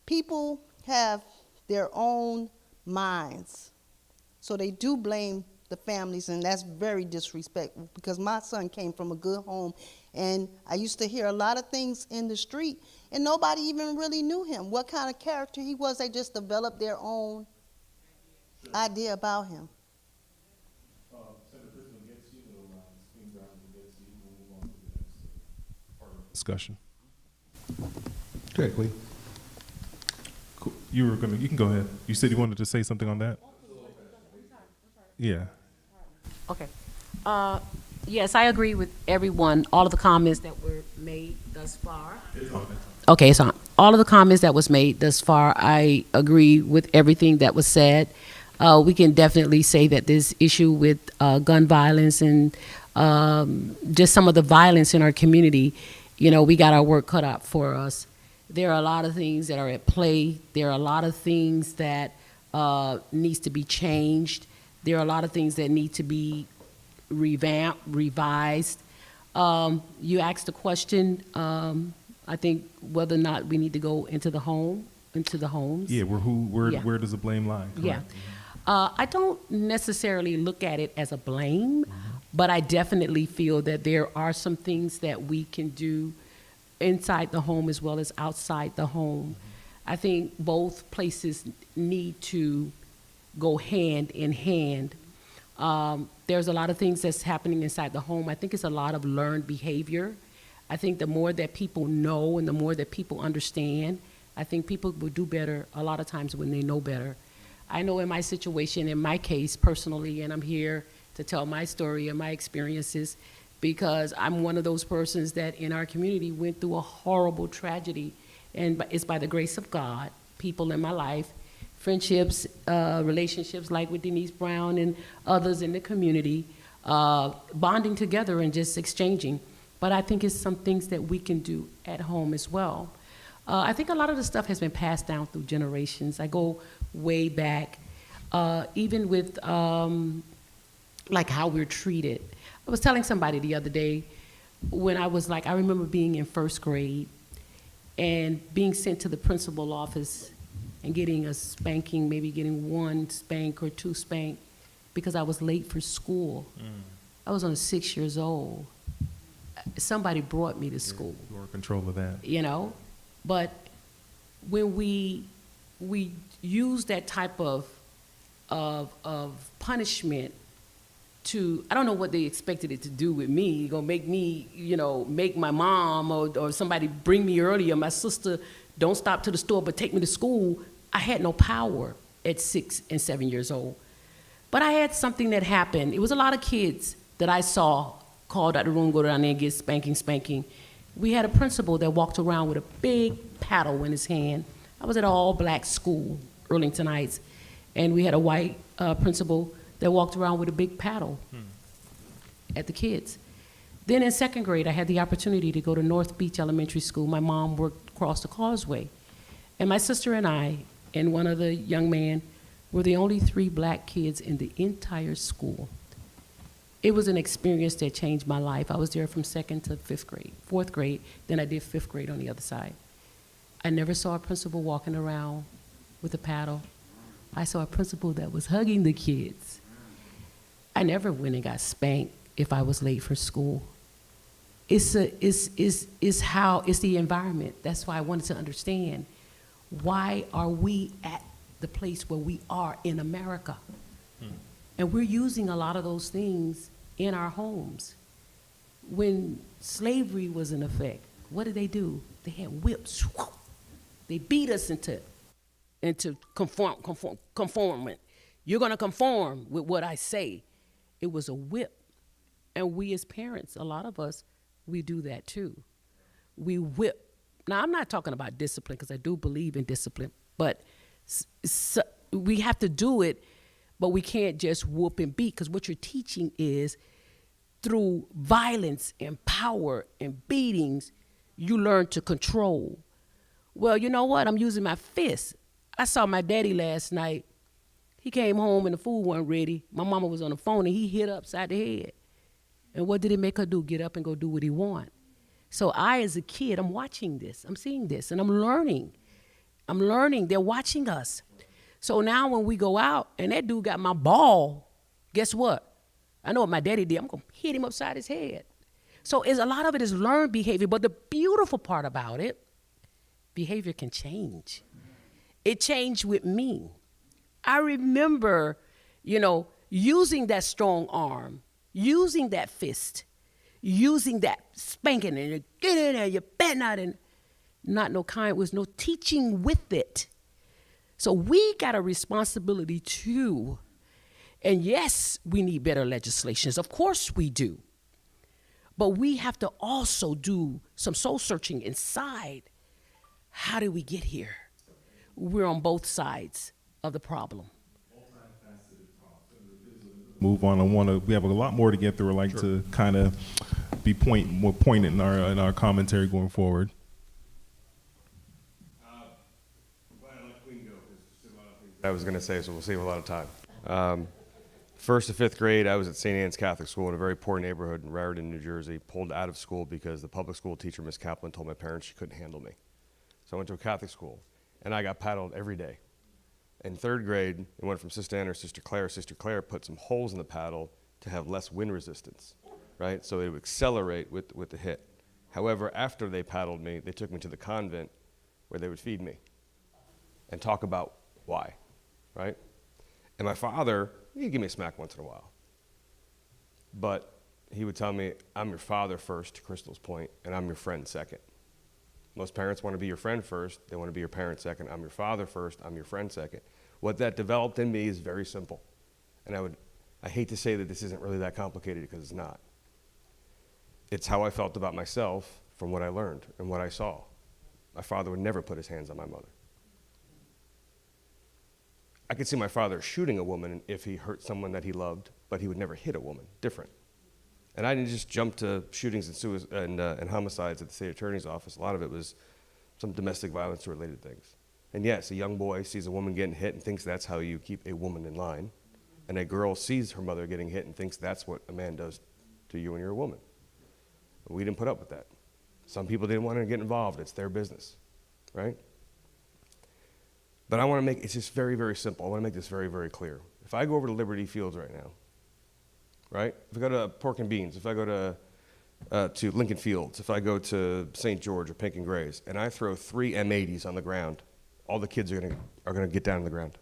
People have their own minds. So they do blame the families, and that's very disrespectful, because my son came from a good home, and I used to hear a lot of things in the street, and nobody even really knew him, what kind of character he was. They just developed their own idea about him. Discussion. Okay, Queen. Cool. You can go ahead. You said you wanted to say something on that? Yeah. Okay. Yes, I agree with everyone, all of the comments that were made thus far. Okay, so all of the comments that was made thus far, I agree with everything that was said. We can definitely say that this issue with gun violence and just some of the violence in our community, we got our work cut out for us. There are a lot of things that are at play. There are a lot of things that needs to be changed. There are a lot of things that need to be revamped, revised. You asked the question, I think, whether or not we need to go into the homes. Yeah, where does the blame lie? Correct. Yeah. I don't necessarily look at it as a blame, but I definitely feel that there are some things that we can do inside the home as well as outside the home. I think both places need to go hand in hand. There's a lot of things that's happening inside the home. I think it's a lot of learned behavior. I think the more that people know and the more that people understand, I think people will do better a lot of times when they know better. I know in my situation, in my case personally, and I'm here to tell my story and my experiences, because I'm one of those persons that in our community went through a horrible tragedy. And it's by the grace of God, people in my life, friendships, relationships like with Denise Brown and others in the community, bonding together and just exchanging. But I think it's some things that we can do at home as well. I think a lot of the stuff has been passed down through generations. I go way back, even with like how we're treated. I was telling somebody the other day, when I was like, I remember being in first grade and being sent to the principal office and getting a spanking, maybe getting one spank or two spank because I was late for school. I was only 6 years old. Somebody brought me to school. You were in control of that. You know, but when we use that type of punishment to, I don't know what they expected it to do with me. You're gonna make me, you know, make my mom or somebody bring me earlier. My sister, don't stop to the store, but take me to school. I had no power at 6 and 7 years old. But I had something that happened. It was a lot of kids that I saw called out the room, go down there and get spanking. We had a principal that walked around with a big paddle in his hand. I was at an all-black school, Arlington Heights, and we had a white principal that walked around with a big paddle at the kids. Then in second grade, I had the opportunity to go to North Beach Elementary School. My mom worked across the causeway. And my sister and I, and one other young man, were the only 3 black kids in the entire school. It was an experience that changed my life. I was there from 2nd to 5th grade, 4th grade, then I did 5th grade on the other side. I never saw a principal walking around with a paddle. I saw a principal that was hugging the kids. I never went and got spanked if I was late for school. It's the environment. That's why I wanted to understand, why are we at the place where we are in America? And we're using a lot of those things in our homes. When slavery was in effect, what did they do? They had whips. They beat us into conformment. You're gonna conform with what I say. It was a whip. And we as parents, a lot of us, we do that too. We whip. Now, I'm not talking about discipline, because I do believe in discipline, but we have to do it, but we can't just whoop and beat, because what you're teaching is through violence and power and beatings, you learn to control. Well, you know what? I'm using my fist. I saw my daddy last night. He came home and the food wasn't ready. My mama was on the phone and he hit her upside the head. And what did it make her do? Get up and go do what he want. So I, as a kid, I'm watching this. I'm seeing this and I'm learning. They're watching us. So now when we go out and that dude got my ball, guess what? I know what my daddy did. I'm going to hit him upside his head. So a lot of it is learned behavior. But the beautiful part about it, behavior can change. It changed with me. I remember, using that strong arm, using that fist, using that spanking, and you get in there, you bend out, and not no kind, was no teaching with it. So we got a responsibility too. And yes, we need better legislations. Of course we do. But we have to also do some soul searching inside. How did we get here? We're on both sides of the problem. Move on. We have a lot more to get through. I'd like to kind of be more pointed in our commentary going forward. I was going to say, so we'll save a lot of time. First to fifth grade, I was at St. Anne's Catholic School in a very poor neighborhood in Raritan, New Jersey, pulled out of school because the public school teacher, Miss Kaplan, told my parents she couldn't handle me. So I went to a Catholic school, and I got paddled every day. In third grade, it went from Sister Anne or Sister Claire. Sister Claire put some holes in the paddle to have less wind resistance, right? So it would accelerate with the hit. However, after they paddled me, they took me to the convent where they would feed me and talk about why, right? And my father, he'd give me a smack once in a while. But he would tell me, I'm your father first, to Crystal's point, and I'm your friend second. Most parents want to be your friend first. They want to be your parent second. I'm your father first. I'm your friend second. What that developed in me is very simple. And I hate to say that this isn't really that complicated, because it's not. It's how I felt about myself from what I learned and what I saw. My father would never put his hands on my mother. I could see my father shooting a woman if he hurt someone that he loved, but he would never hit a woman. Different. And I didn't just jump to shootings and homicides at the state attorney's office. A lot of it was some domestic violence-related things. And yes, a young boy sees a woman getting hit and thinks that's how you keep a woman in line. And a girl sees her mother getting hit and thinks that's what a man does to you when you're a woman. We didn't put up with that. Some people didn't want to get involved. It's their business, right? But I want to make, it's just very, very simple. I want to make this very, very clear. If I go over to Liberty Fields right now, right? If I go to Pork and Beans, if I go to Lincoln Fields, if I go to St. George or Pink and Grays, and I throw 3 M80s on the ground, all the kids are gonna get down on the ground.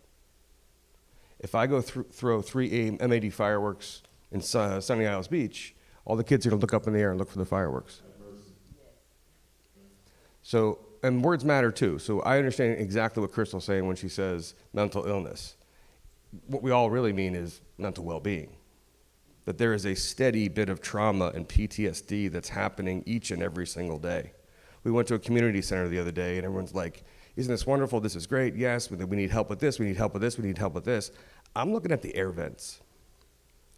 If I go throw 3 M80 fireworks in Sunny Isles Beach, all the kids are gonna look up in the air and look for the fireworks. So, and words matter too. So I understand exactly what Crystal's saying when she says mental illness. What we all really mean is mental well-being. That there is a steady bit of trauma and PTSD that's happening each and every single day. We went to a community center the other day and everyone's like, isn't this wonderful? This is great. Yes, we need help with this. We need help with this. We need help with this. I'm looking at the air vents.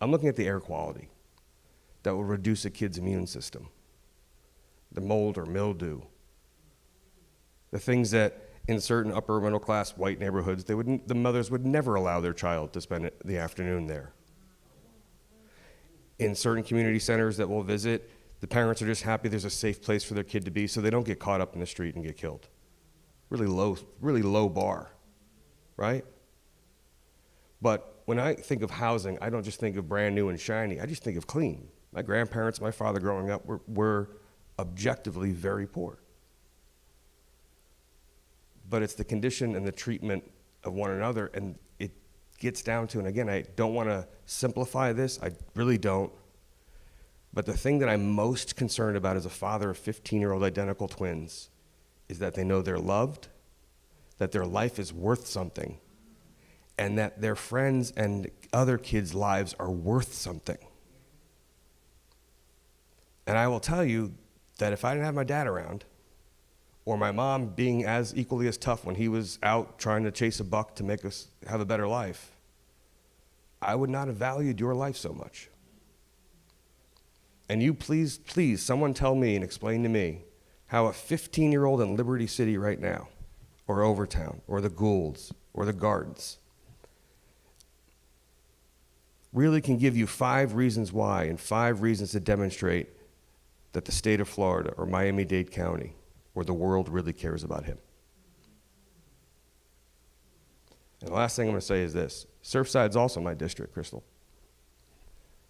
I'm looking at the air quality that will reduce a kid's immune system. The mold or mildew. The things that in certain upper middle class white neighborhoods, the mothers would never allow their child to spend the afternoon there. In certain community centers that we'll visit, the parents are just happy there's a safe place for their kid to be so they don't get caught up in the street and get killed. Really low bar, right? But when I think of housing, I don't just think of brand new and shiny, I just think of clean. My grandparents, my father growing up were objectively very poor. But it's the condition and the treatment of one another, and it gets down to, and again, I don't want to simplify this, I really don't, but the thing that I'm most concerned about as a father of 15-year-old identical twins is that they know they're loved, that their life is worth something, and that their friends and other kids' lives are worth something. And I will tell you that if I didn't have my dad around, or my mom being as equally as tough when he was out trying to chase a buck to make us have a better life, I would not have valued your life so much. And you please, someone tell me and explain to me how a 15-year-old in Liberty City right now, or Overtown, or the Goulds, or the Gardens, really can give you 5 reasons why and 5 reasons to demonstrate that the state of Florida or Miami-Dade County or the world really cares about him. And the last thing I'm going to say is this. Surfside's also my district, Crystal.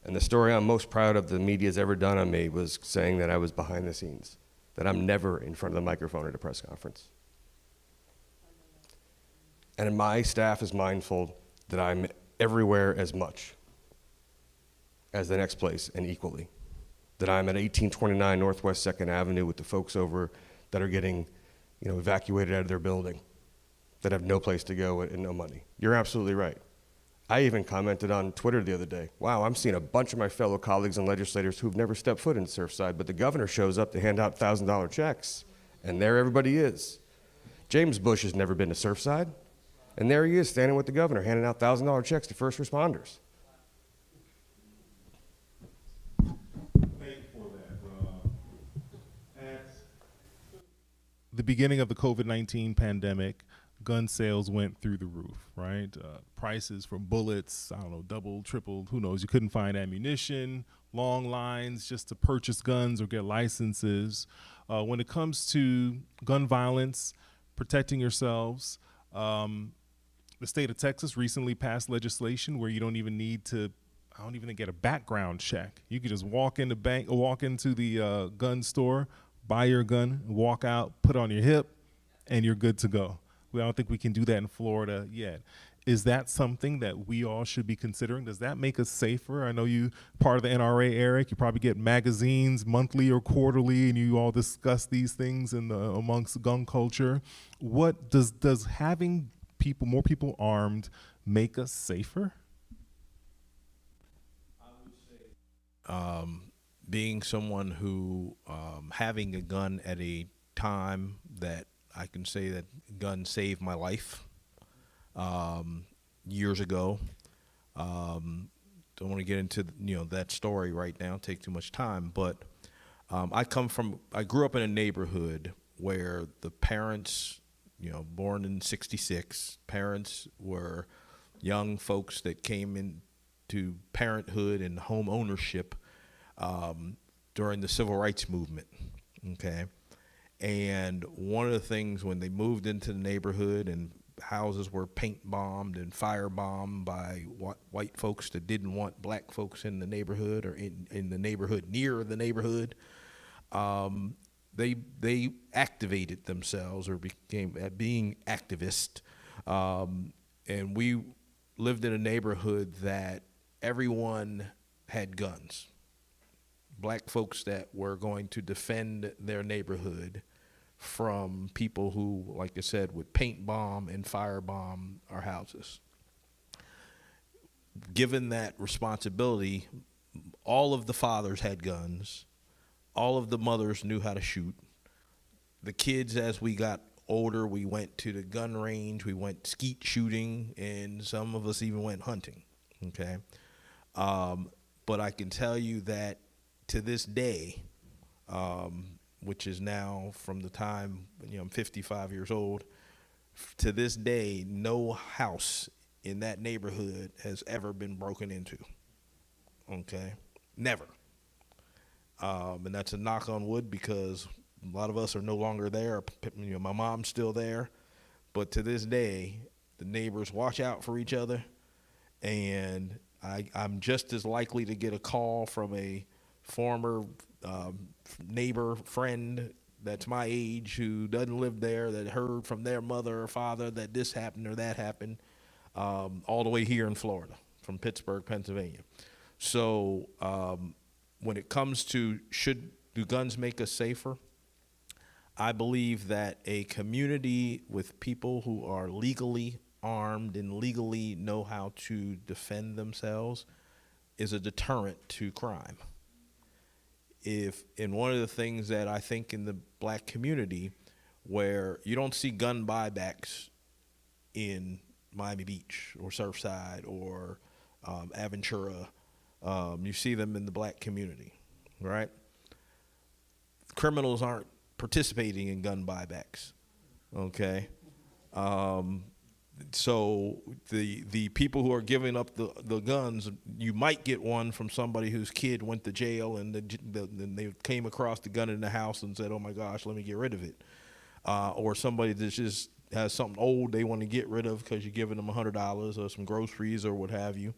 And the story I'm most proud of the media's ever done on me was saying that I was behind the scenes, that I'm never in front of the microphone at a press conference. And my staff is mindful that I'm everywhere as much as the next place and equally. That I'm at 1829 Northwest 2nd Avenue with the folks over that are getting, evacuated out of their building, that have no place to go and no money. You're absolutely right. I even commented on Twitter the other day, wow, I'm seeing a bunch of my fellow colleagues and legislators who've never stepped foot in Surfside, but the governor shows up to hand out $1,000 checks, and there everybody is. James Bush has never been to Surfside, and there he is standing with the governor handing out $1,000 checks to first responders. The beginning of the COVID-19 pandemic, gun sales went through the roof, right? Prices for bullets, doubled, tripled, who knows? You couldn't find ammunition, long lines just to purchase guns or get licenses. When it comes to gun violence, protecting yourselves, the state of Texas recently passed legislation where you don't even need to, get a background check. You could just walk into the gun store, buy your gun, walk out, put it on your hip, and you're good to go. I don't think we can do that in Florida yet. Is that something that we all should be considering? Does that make us safer? I know you part of the NRA, Eric. You probably get magazines monthly or quarterly, and you all discuss these things amongst gun culture. What does having more people armed make us safer? I would say being someone who having a gun at a time that I can say that gun saved my life years ago. Don't want to get into that story right now, take too much time, but I grew up in a neighborhood where the parents, born in '66, parents were young folks that came into parenthood and home ownership during the civil rights movement, okay? And one of the things when they moved into the neighborhood and houses were paint bombed and fire bombed by white folks that didn't want black folks in the neighborhood or in the neighborhood near the neighborhood, they activated themselves or became being activists. And we lived in a neighborhood that everyone had guns. Black folks that were going to defend their neighborhood from people who, like I said, would paint bomb and fire bomb our houses. Given that responsibility, all of the fathers had guns. All of the mothers knew how to shoot. The kids, as we got older, we went to the gun range, we went skeet shooting, and some of us even went hunting, okay? But I can tell you that to this day, which is now from the time, I'm 55 years old, to this day, no house in that neighborhood has ever been broken into, okay? Never. And that's a knock on wood because a lot of us are no longer there. My mom's still there. But to this day, the neighbors watch out for each other. And I'm just as likely to get a call from a former neighbor, friend that's my age who doesn't live there, that heard from their mother or father that this happened or that happened, all the way here in Florida, from Pittsburgh, Pennsylvania. So when it comes to do guns make us safer, I believe that a community with people who are legally armed and legally know how to defend themselves is a deterrent to crime. And one of the things that I think in the black community, where you don't see gun buybacks in Miami Beach or Surfside or Aventura, you see them in the black community, right? Criminals aren't participating in gun buybacks, okay? So the people who are giving up the guns, you might get one from somebody whose kid went to jail and they came across the gun in the house and said, oh my gosh, let me get rid of it. Or somebody that just has something old they want to get rid of because you're giving them $100 or some groceries or what have you.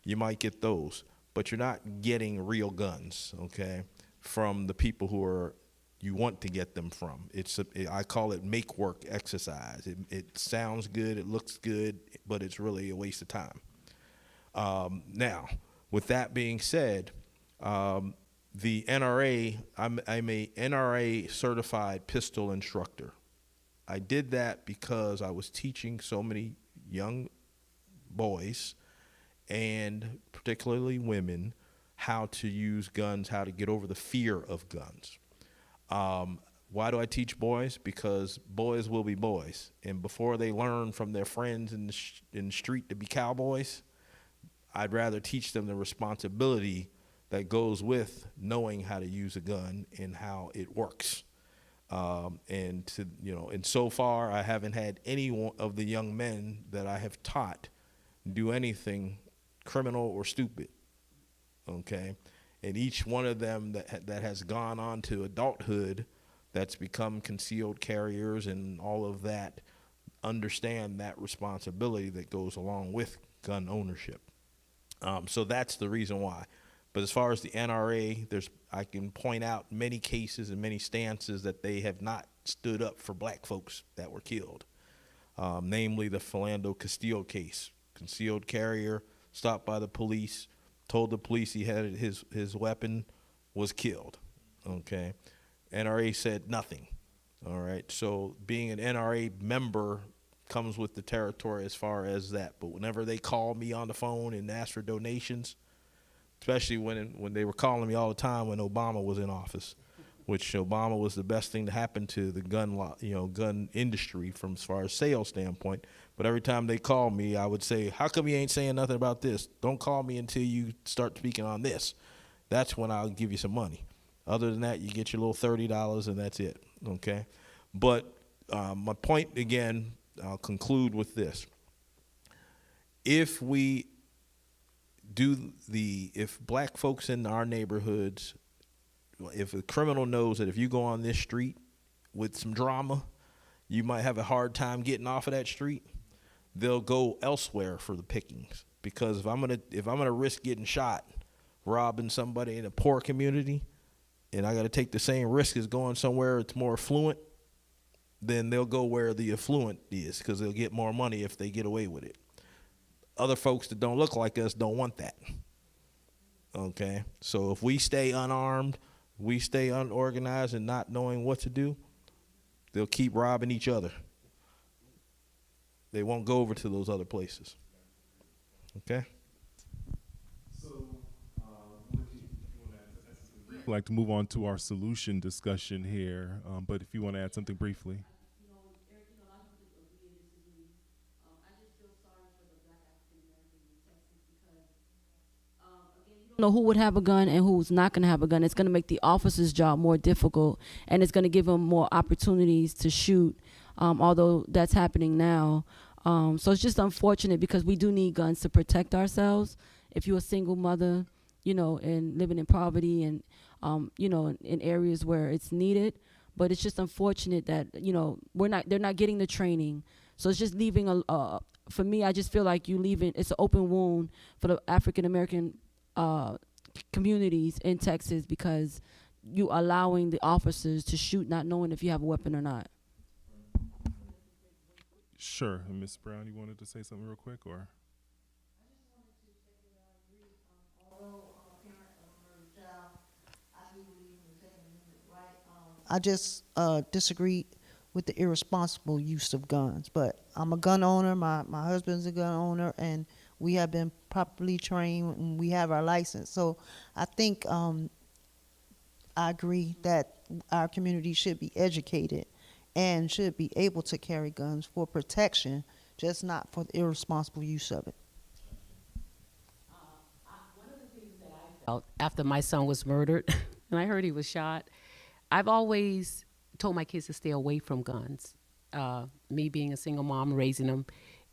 You might get those, but you're not getting real guns, okay, from the people who you want to get them from. I call it make work exercise. It sounds good, it looks good, but it's really a waste of time. Now, with that being said, the NRA, I'm a NRA certified pistol instructor. I did that because I was teaching so many young boys and particularly women how to use guns, how to get over the fear of guns. Why do I teach boys? Because boys will be boys. And before they learn from their friends in the street to be cowboys, I'd rather teach them the responsibility that goes with knowing how to use a gun and how it works. And so far, I haven't had any of the young men that I have taught do anything criminal or stupid, okay? And each one of them that has gone on to adulthood, that's become concealed carriers and all of that, understand that responsibility that goes along with gun ownership. So that's the reason why. But as far as the NRA, I can point out many cases and many stances that they have not stood up for black folks that were killed. Namely the Philando Castile case. Concealed carrier, stopped by the police, told the police he had his weapon, was killed, okay? NRA said nothing, all right? So being an NRA member comes with the territory as far as that. But whenever they call me on the phone and ask for donations, especially when they were calling me all the time when Obama was in office, which Obama was the best thing to happen to the gun industry from as far as sales standpoint. But every time they call me, I would say, how come you ain't saying nothing about this? Don't call me until you start speaking on this. That's when I'll give you some money. Other than that, you get your little $30 and that's it, okay? But my point, again, I'll conclude with this. If black folks in our neighborhoods if a criminal knows that if you go on this street with some drama, you might have a hard time getting off of that street, they'll go elsewhere for the pickings. Because if I'm gonna risk getting shot, robbing somebody in a poor community, and I got to take the same risk as going somewhere it's more affluent, then they'll go where the affluent is because they'll get more money if they get away with it. Other folks that don't look like us don't want that. Okay, so if we stay unarmed, we stay unorganized and not knowing what to do, they'll keep robbing each other. They won't go over to those other places. Okay? I'd like to move on to our solution discussion here, but if you want to add something briefly. Know who would have a gun and who's not going to have a gun. It's going to make the officer's job more difficult, and it's going to give them more opportunities to shoot, although that's happening now. So it's just unfortunate because we do need guns to protect ourselves. If you're a single mother, and living in poverty and, in areas where it's needed, but it's just unfortunate that, they're not getting the training. So it's just leaving for me, I just feel like it's an open wound for the African-American communities in Texas because you allowing the officers to shoot not knowing if you have a weapon or not. Sure. Ms. Brown, you wanted to say something real quick, or? I just disagree with the irresponsible use of guns. But I'm a gun owner. My husband's a gun owner, and we have been properly trained, and we have our license. So I think I agree that our community should be educated and should be able to carry guns for protection, just not for the irresponsible use of it. After my son was murdered and I heard he was shot, I've always told my kids to stay away from guns. Me being a single mom, raising them,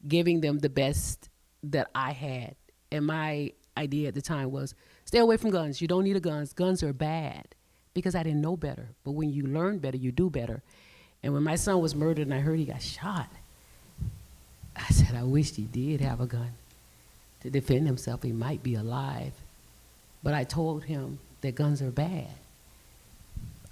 giving them the best that I had. And my idea at the time was stay away from guns. You don't need a gun. Guns are bad, because I didn't know better. But when you learn better, you do better. And when my son was murdered and I heard he got shot, I said, I wished he did have a gun to defend himself. He might be alive. But I told him that guns are bad.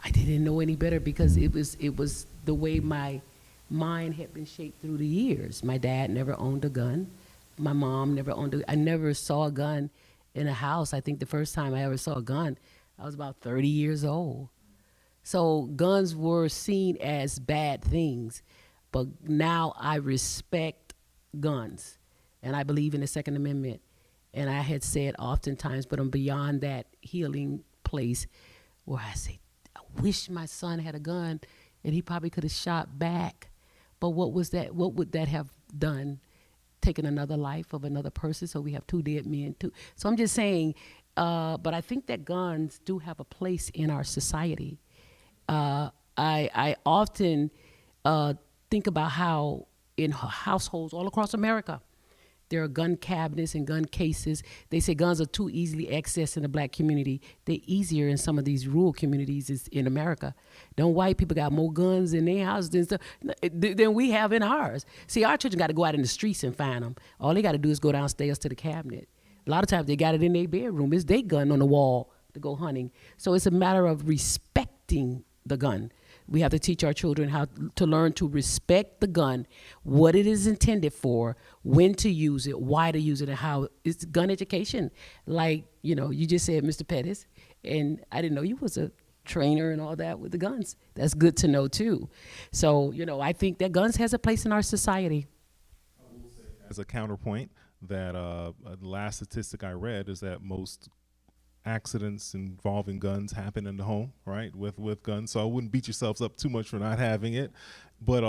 I didn't know any better because it was the way my mind had been shaped through the years. My dad never owned a gun. My mom never owned I never saw a gun in a house. I think the first time I ever saw a gun, I was about 30 years old. So guns were seen as bad things. But now I respect guns, and I believe in the Second Amendment. And I had said oftentimes, but I'm beyond that healing place where I say, I wish my son had a gun and he probably could have shot back. But what would that have done? Taken another life of another person, so we have two dead men too. So I'm just saying, but I think that guns do have a place in our society. I often think about how in households all across America, there are gun cabinets and gun cases. They say guns are too easily accessed in the black community. They're easier in some of these rural communities in America. Don't white people got more guns in their houses than we have in ours? See, our children got to go out in the streets and find them. All they got to do is go downstairs to the cabinet. A lot of times they got it in their bedroom. It's their gun on the wall to go hunting. So it's a matter of respecting the gun. We have to teach our children how to learn to respect the gun, what it is intended for, when to use it, why to use it, and how. It's gun education. Like, you just said, Mr. Pettis, and I didn't know you was a trainer and all that with the guns. That's good to know, too. So, I think that guns has a place in our society. As a counterpoint, that the last statistic I read is that most accidents involving guns happen in the home, right? With guns. So I wouldn't beat yourselves up too much for not having it. But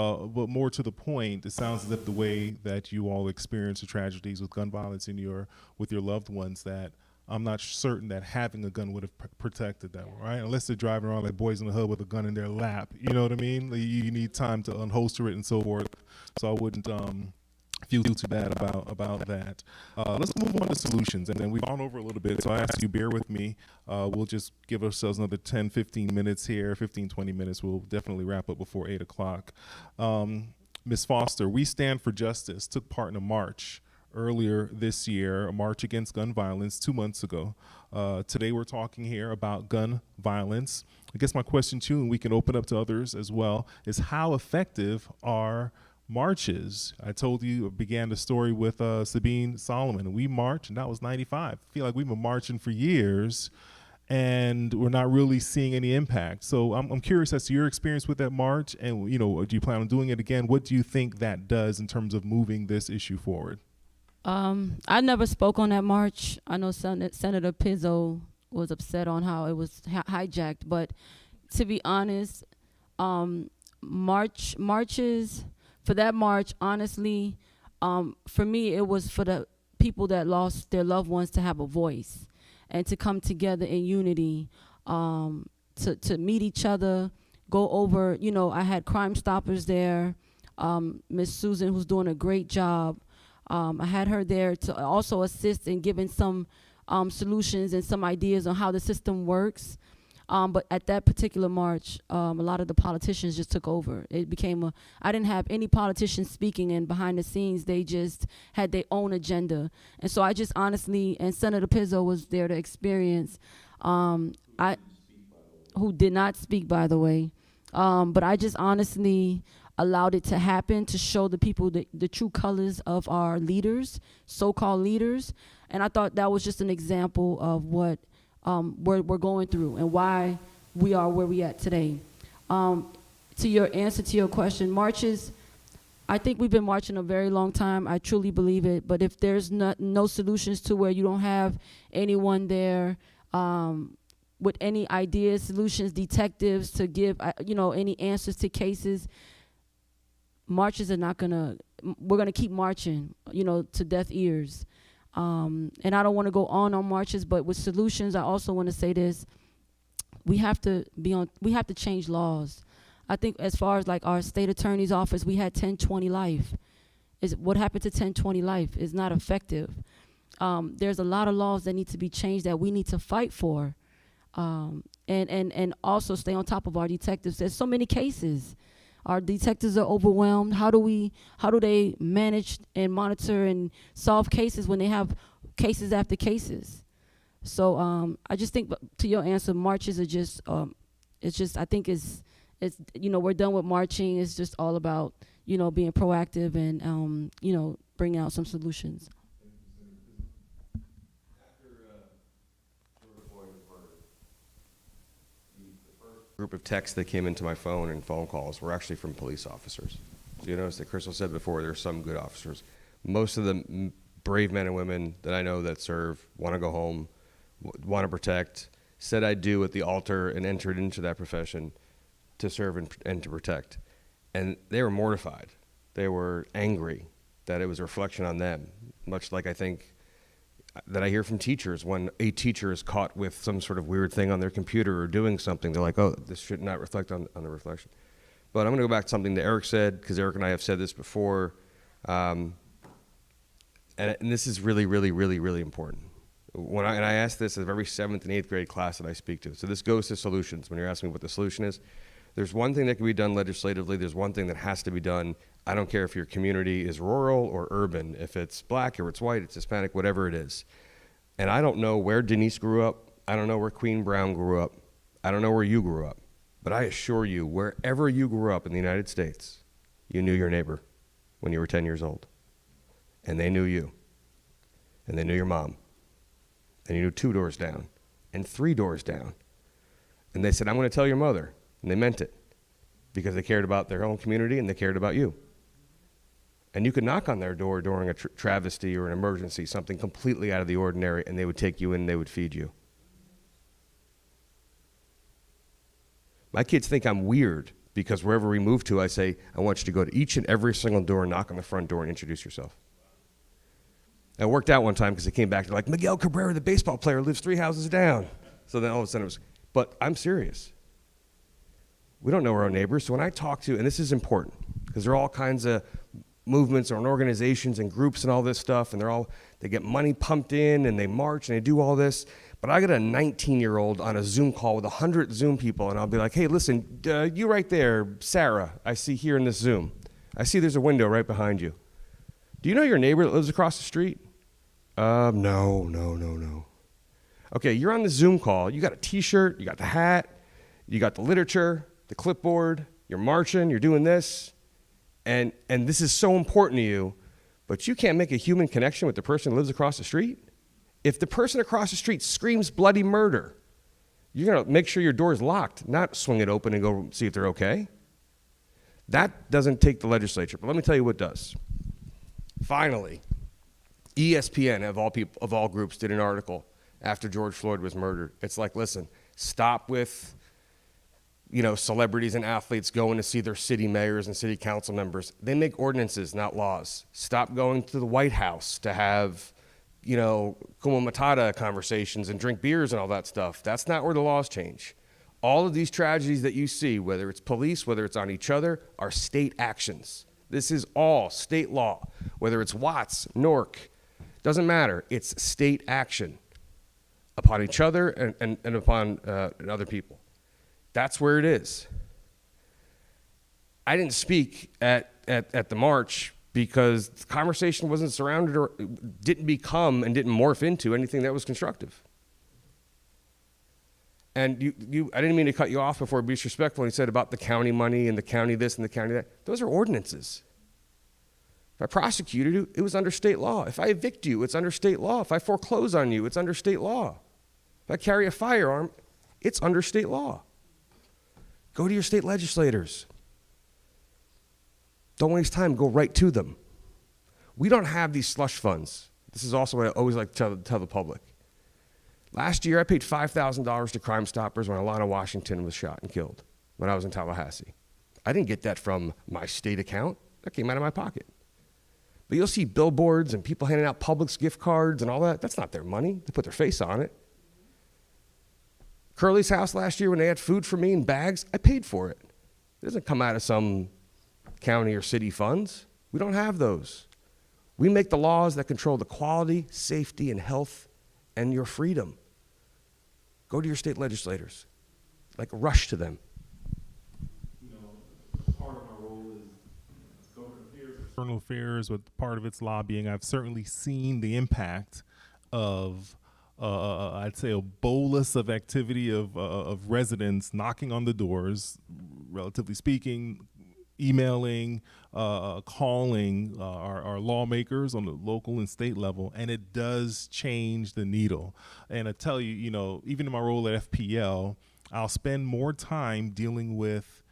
more to the point, it sounds as if the way that you all experience the tragedies with gun violence with your loved ones, that I'm not certain that having a gun would have protected them, right? Unless they're driving around like boys in the hood with a gun in their lap. You know what I mean? You need time to unholster it and so forth. So I wouldn't feel too bad about that. Let's move on to solutions, and then we've gone over a little bit, so I ask you bear with me. We'll just give ourselves another 10, 15 minutes here, 15, 20 minutes. We'll definitely wrap up before 8 o'clock. Ms. Foster, We Stand for Justice took part in a march earlier this year, a march against gun violence 2 months ago. Today we're talking here about gun violence. I guess my question to you, and we can open up to others as well, is how effective are marches? I told you, began the story with Sabine Solomon. We marched, and that was 95. I feel like we've been marching for years, and we're not really seeing any impact. So I'm curious as to your experience with that march, and do you plan on doing it again? What do you think that does in terms of moving this issue forward? I never spoke on that march. I know Senator Pizzo was upset on how it was hijacked, but to be honest, marches, for that march, honestly, for me, it was for the people that lost their loved ones to have a voice and to come together in unity, to meet each other, go over, I had Crime Stoppers there, Miss Susan, who's doing a great job. I had her there to also assist in giving some solutions and some ideas on how the system works. But at that particular march, a lot of the politicians just took over. It became I didn't have any politicians speaking, and behind the scenes, they just had their own agenda. And so I just honestly, and Senator Pizzo was there to experience, who did not speak, by the way. But I just honestly allowed it to happen to show the people the true colors of our leaders, so-called leaders. And I thought that was just an example of what we're going through and why we are where we at today. To your answer to your question, marches, I think we've been marching a very long time. I truly believe it. But if there's no solutions to where you don't have anyone there with any ideas, solutions, detectives to give, any answers to cases, marches are not we're gonna keep marching, to deaf ears. And I don't wanna go on marches, but with solutions, I also wanna say this, we have to change laws. I think as far as like our state attorney's office, we had 1020 life. What happened to 1020 life is not effective. There's a lot of laws that need to be changed that we need to fight for. And also stay on top of our detectives. There's so many cases. Our detectives are overwhelmed. How do they manage and monitor and solve cases when they have cases after cases? So I just think, to your answer, marches are just, I think it's we're done with marching. It's just all about, being proactive and, bringing out some solutions. Group of texts that came into my phone and phone calls were actually from police officers. So you notice that Crystal said before, there's some good officers. Most of the brave men and women that I know that serve want to go home, want to protect, said I do at the altar and entered into that profession to serve and to protect. And they were mortified. They were angry that it was a reflection on them, much like I think that I hear from teachers when a teacher is caught with some sort of weird thing on their computer or doing something. They're like, oh, this should not reflect on the reflection. But I'm going to go back to something that Eric said, because Eric and I have said this before. And this is really, really, really, really important. And I ask this of every 7th and 8th grade class that I speak to. So this goes to solutions. When you're asking me what the solution is, there's one thing that can be done legislatively. There's one thing that has to be done. I don't care if your community is rural or urban, if it's black or it's white, it's Hispanic, whatever it is. And I don't know where Denise grew up. I don't know where Queen Brown grew up. I don't know where you grew up. But I assure you, wherever you grew up in the United States, you knew your neighbor when you were 10 years old. And they knew you. And they knew your mom. And you knew 2 doors down and 3 doors down. And they said, I'm going to tell your mother. And they meant it because they cared about their own community and they cared about you. And you could knock on their door during a travesty or an emergency, something completely out of the ordinary, and they would take you in and they would feed you. My kids think I'm weird because wherever we move to, I say, I want you to go to each and every single door, knock on the front door, and introduce yourself. It worked out one time because they came back, they're like, Miguel Cabrera, the baseball player, lives 3 houses down. So then all of a sudden it was, but I'm serious. We don't know our own neighbors. So when I talk to, and this is important, because there are all kinds of movements or organizations and groups and all this stuff, and they get money pumped in and they march and they do all this. But I got a 19-year-old on a Zoom call with 100 Zoom people, and I'll be like, hey, listen, you right there, Sarah, I see here in this Zoom. I see there's a window right behind you. Do you know your neighbor that lives across the street? No. Okay, you're on the Zoom call. You got a T-shirt, you got the hat, you got the literature, the clipboard, you're marching, you're doing this, and this is so important to you, but you can't make a human connection with the person who lives across the street? If the person across the street screams bloody murder, you're going to make sure your door is locked, not swing it open and go see if they're okay. That doesn't take the legislature, but let me tell you what does. Finally, ESPN, of all groups, did an article after George Floyd was murdered. It's like, listen, stop with, celebrities and athletes going to see their city mayors and city council members. They make ordinances, not laws. Stop going to the White House to have, Kuma Matata conversations and drink beers and all that stuff. That's not where the laws change. All of these tragedies that you see, whether it's police, whether it's on each other, are state actions. This is all state law. Whether it's Watts, Newark, doesn't matter. It's state action upon each other and upon other people. That's where it is. I didn't speak at the march because the conversation wasn't surrounded or didn't become and didn't morph into anything that was constructive. And I didn't mean to cut you off before be disrespectful when you said about the county money and the county this and the county that. Those are ordinances. If I prosecuted you, it was under state law. If I evict you, it's under state law. If I foreclose on you, it's under state law. If I carry a firearm, it's under state law. Go to your state legislators. Don't waste time, go right to them. We don't have these slush funds. This is also what I always like to tell the public. Last year, I paid $5,000 to Crime Stoppers when Alana Washington was shot and killed when I was in Tallahassee. I didn't get that from my state account. That came out of my pocket. But you'll see billboards and people handing out Publix gift cards and all that. That's not their money. They put their face on it. Curly's house last year when they had food for me in bags, I paid for it. It doesn't come out of some county or city funds. We don't have those. We make the laws that control the quality, safety, and health and your freedom. Go to your state legislators. Rush to them. Part of my role is government affairs, external affairs, with part of its lobbying. I've certainly seen the impact of, I'd say, a bolus of activity of residents knocking on the doors, relatively speaking, emailing, calling our lawmakers on the local and state level, and it does change the needle. And I tell you, even in my role at FPL, I'll spend more time dealing with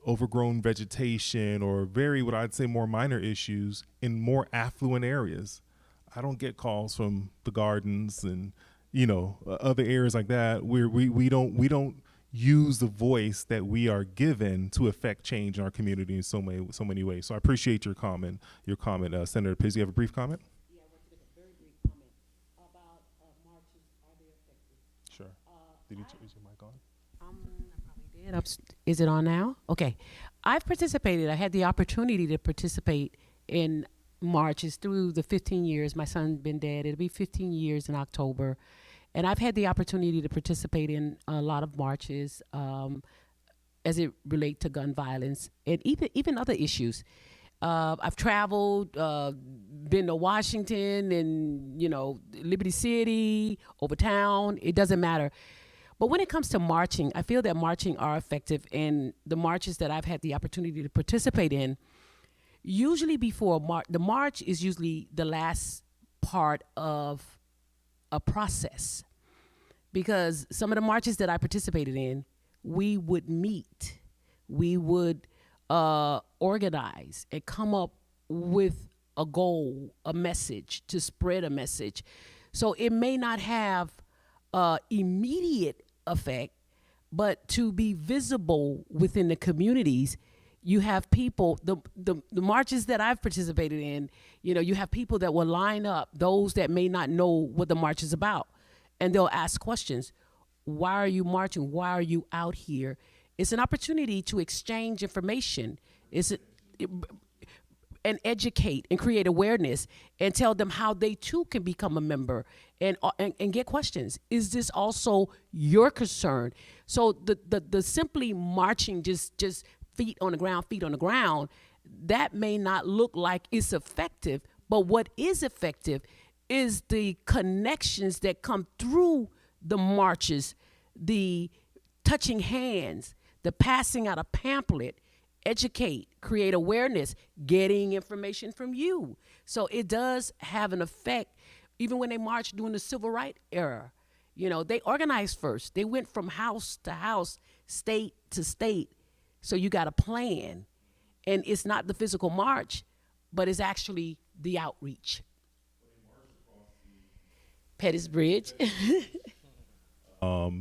overgrown vegetation or what I'd say more minor issues in more affluent areas. I don't get calls from the gardens and other areas like that where we don't use the voice that we are given to affect change in our community in so many ways. So I appreciate your comment. Senator Pizzi, you have a brief comment? Yeah, I want to make a very brief comment about marches. Are they effective? Sure. Is your mic on? I probably did. Is it on now? Okay. I've participated. I had the opportunity to participate in marches through the 15 years. My son's been dead. It'll be 15 years in October. And I've had the opportunity to participate in a lot of marches as it relates to gun violence and even other issues. I've traveled, been to Washington and, Liberty City, Overtown. It doesn't matter. But when it comes to marching, I feel that marching are effective. And the marches that I've had the opportunity to participate in, usually before the march is usually the last part of a process. Because some of the marches that I participated in, we would meet, we would organize and come up with a goal, a message, to spread a message. So it may not have immediate effect, but to be visible within the communities, you have people, the marches that I've participated in, you have people that will line up, those that may not know what the march is about. And they'll ask questions. Why are you marching? Why are you out here? It's an opportunity to exchange information. And educate and create awareness and tell them how they too can become a member and get questions. Is this also your concern? So the simply marching just feet on the ground, that may not look like it's effective, but what is effective is the connections that come through the marches, the touching hands, the passing out a pamphlet, educate, create awareness, getting information from you. So it does have an effect. Even when they marched during the civil rights era, they organized first. They went from house to house, state to state. So you got a plan. And it's not the physical march, but it's actually the outreach. Pettis Bridge.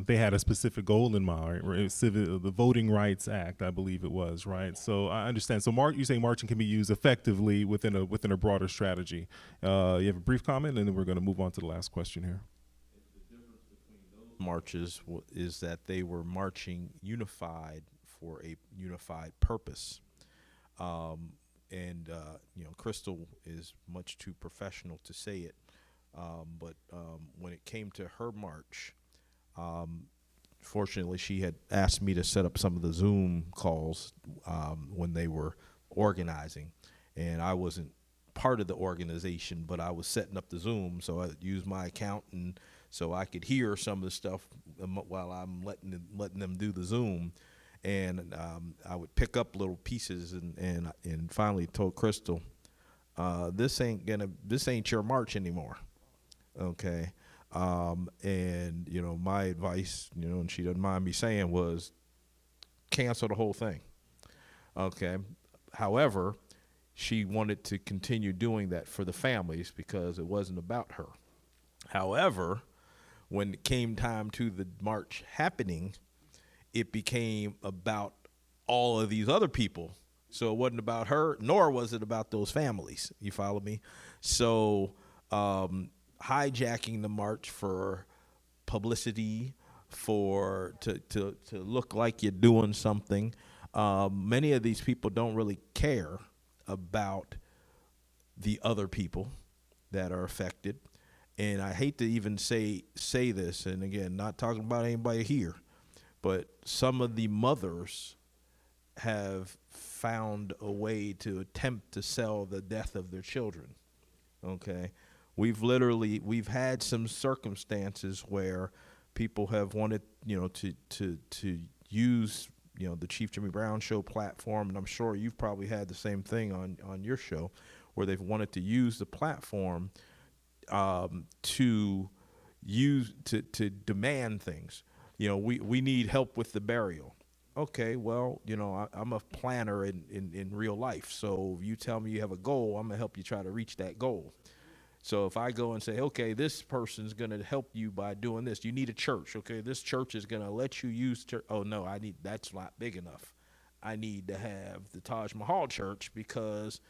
They had a specific goal in mind, right? The Voting Rights Act, I believe it was, right? So I understand. So you say marching can be used effectively within a broader strategy. You have a brief comment, and then we're going to move on to the last question here. Marches is that they were marching unified for a unified purpose. Crystal is much too professional to say it, but when it came to her march, fortunately, she had asked me to set up some of the Zoom calls when they were organizing, and I wasn't part of the organization, but I was setting up the Zoom, so I used my account, and so I could hear some of the stuff while I'm letting them do the Zoom, and I would pick up little pieces, and finally told Crystal, this ain't your march anymore, okay. My advice, and she doesn't mind me saying, was cancel the whole thing. Okay. However, she wanted to continue doing that for the families because it wasn't about her. However, when it came time to the march happening, it became about all of these other people. So it wasn't about her, nor was it about those families. You follow me? So, hijacking the march for publicity, to look like you're doing something. Many of these people don't really care about the other people that are affected. And I hate to even say this, and again, not talking about anybody here, but some of the mothers have found a way to attempt to sell the death of their children. Okay. We've had some circumstances where people have wanted, to use, the Chief Jimmy Brown Show platform, and I'm sure you've probably had the same thing on your show, where they've wanted to use the platform to demand things. We need help with the burial. Okay, well, I'm a planner in real life, so if you tell me you have a goal, I'm gonna help you try to reach that goal. So if I go and say, okay, this person's going to help you by doing this. You need a church. Okay, this church is going to let you use church. Oh, no, that's not big enough. I need to have the Taj Mahal church because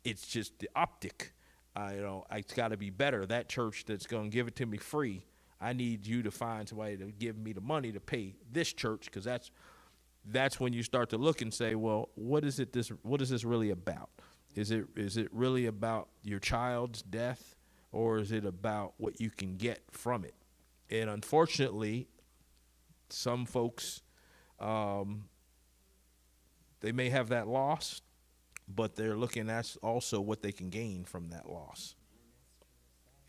it's just the optic. It's got to be better. That church that's going to give it to me free, I need you to find somebody to give me the money to pay this church, because that's when you start to look and say, well, what is this really about? Is it really about your child's death, or is it about what you can get from it? And unfortunately, some folks, they may have that loss, but they're looking at also what they can gain from that loss.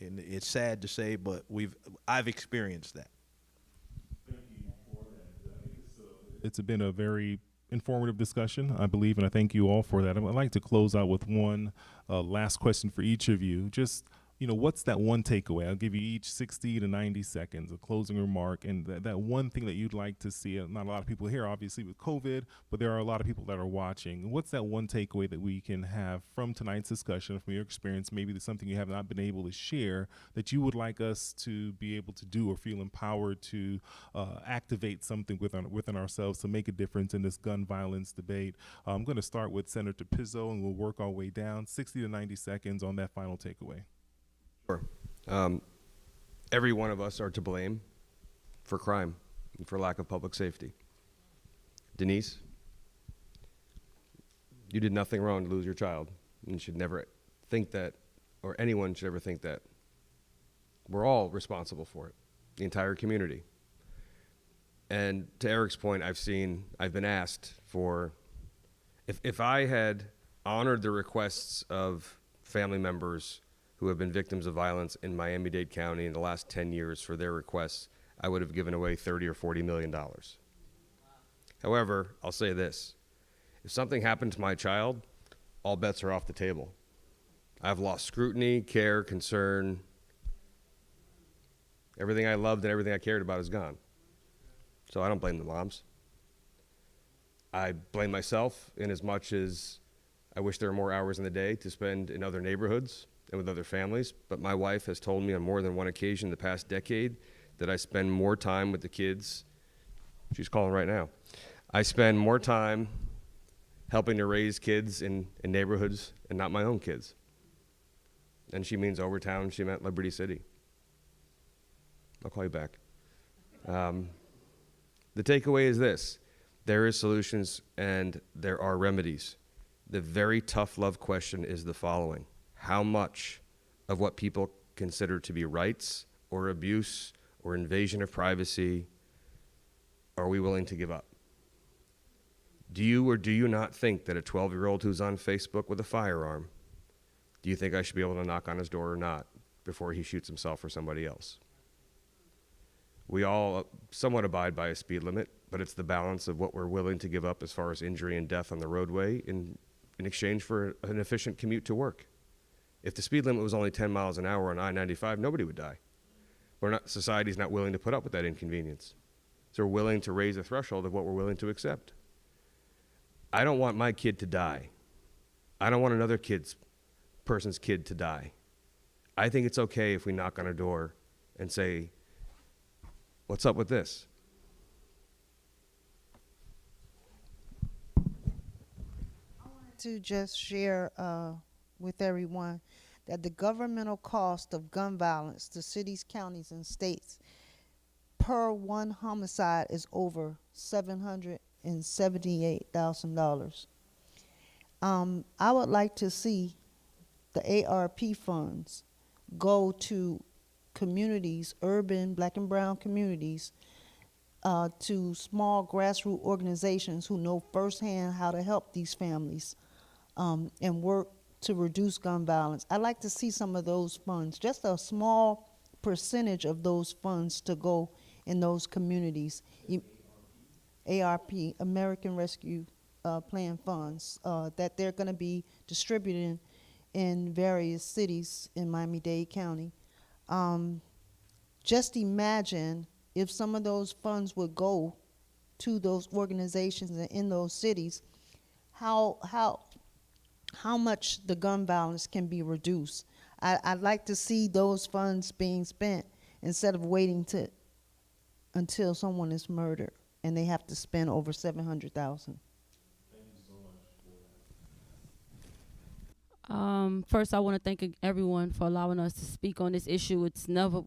And it's sad to say, but I've experienced that. It's been a very informative discussion, I believe, and I thank you all for that. I'd like to close out with one last question for each of you. Just, what's that one takeaway? I'll give you each 60 to 90 seconds, a closing remark, and that one thing that you'd like to see. Not a lot of people here, obviously, with COVID, but there are a lot of people that are watching. What's that one takeaway that we can have from tonight's discussion, from your experience? Maybe there's something you have not been able to share that you would like us to be able to do, or feel empowered to activate something within ourselves to make a difference in this gun violence debate. I'm going to start with Senator Pizzo, and we'll work our way down. 60 to 90 seconds on that final takeaway. Sure. Every one of us are to blame for crime and for lack of public safety. Denise, you did nothing wrong to lose your child. And you should never think that, or anyone should ever think that. We're all responsible for it, the entire community. And to Eric's point, I've been asked for, if I had honored the requests of family members who have been victims of violence in Miami-Dade County in the last 10 years for their requests, I would have given away $30 or $40 million. However, I'll say this. If something happened to my child, all bets are off the table. I've lost scrutiny, care, concern. Everything I loved and everything I cared about is gone. So I don't blame the moms. I blame myself in as much as I wish there were more hours in the day to spend in other neighborhoods and with other families. But my wife has told me on more than one occasion the past decade that I spend more time with the kids. She's calling right now. I spend more time helping to raise kids in neighborhoods and not my own kids. And she means Overtown, she meant Liberty City. I'll call you back. The takeaway is this. There is solutions and there are remedies. The very tough love question is the following. How much of what people consider to be rights or abuse or invasion of privacy are we willing to give up? Do you or do you not think that a 12-year-old who's on Facebook with a firearm, do you think I should be able to knock on his door or not before he shoots himself or somebody else? We all somewhat abide by a speed limit, but it's the balance of what we're willing to give up as far as injury and death on the roadway in exchange for an efficient commute to work. If the speed limit was only 10 miles an hour on I-95, nobody would die. Society's not willing to put up with that inconvenience. So we're willing to raise the threshold of what we're willing to accept. I don't want my kid to die. I don't want another person's kid to die. I think it's okay if we knock on a door and say, what's up with this? To just share with everyone that the governmental cost of gun violence to cities, counties, and states per one homicide is over $778,000. I would like to see the ARP funds go to communities, urban black and brown communities, to small grassroots organizations who know firsthand how to help these families and work to reduce gun violence. I'd like to see some of those funds, just a small percentage of those funds to go in those communities. ARP, American Rescue Plan funds, that they're going to be distributed in various cities in Miami-Dade County. Just imagine if some of those funds would go to those organizations in those cities, how much the gun violence can be reduced. I'd like to see those funds being spent instead of waiting until someone is murdered and they have to spend over $700,000. First, I want to thank everyone for allowing us to speak on this issue. It's never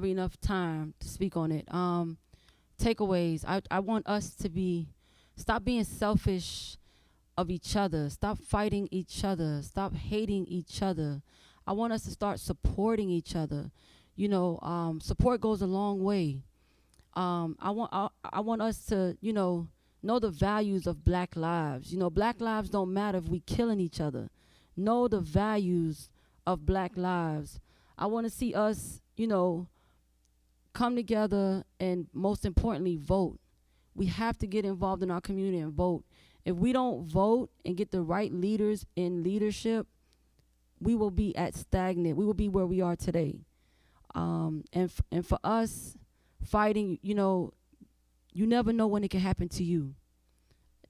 enough time to speak on it. Takeaways. I want us to stop being selfish of each other. Stop fighting each other. Stop hating each other. I want us to start supporting each other. You know, support goes a long way. I want us to, know the values of Black lives. Black lives don't matter if we killing each other. Know the values of Black lives. I want to see us, come together and, most importantly, vote. We have to get involved in our community and vote. If we don't vote and get the right leaders in leadership, we will be stagnant. We will be where we are today. And for us fighting, you never know when it can happen to you.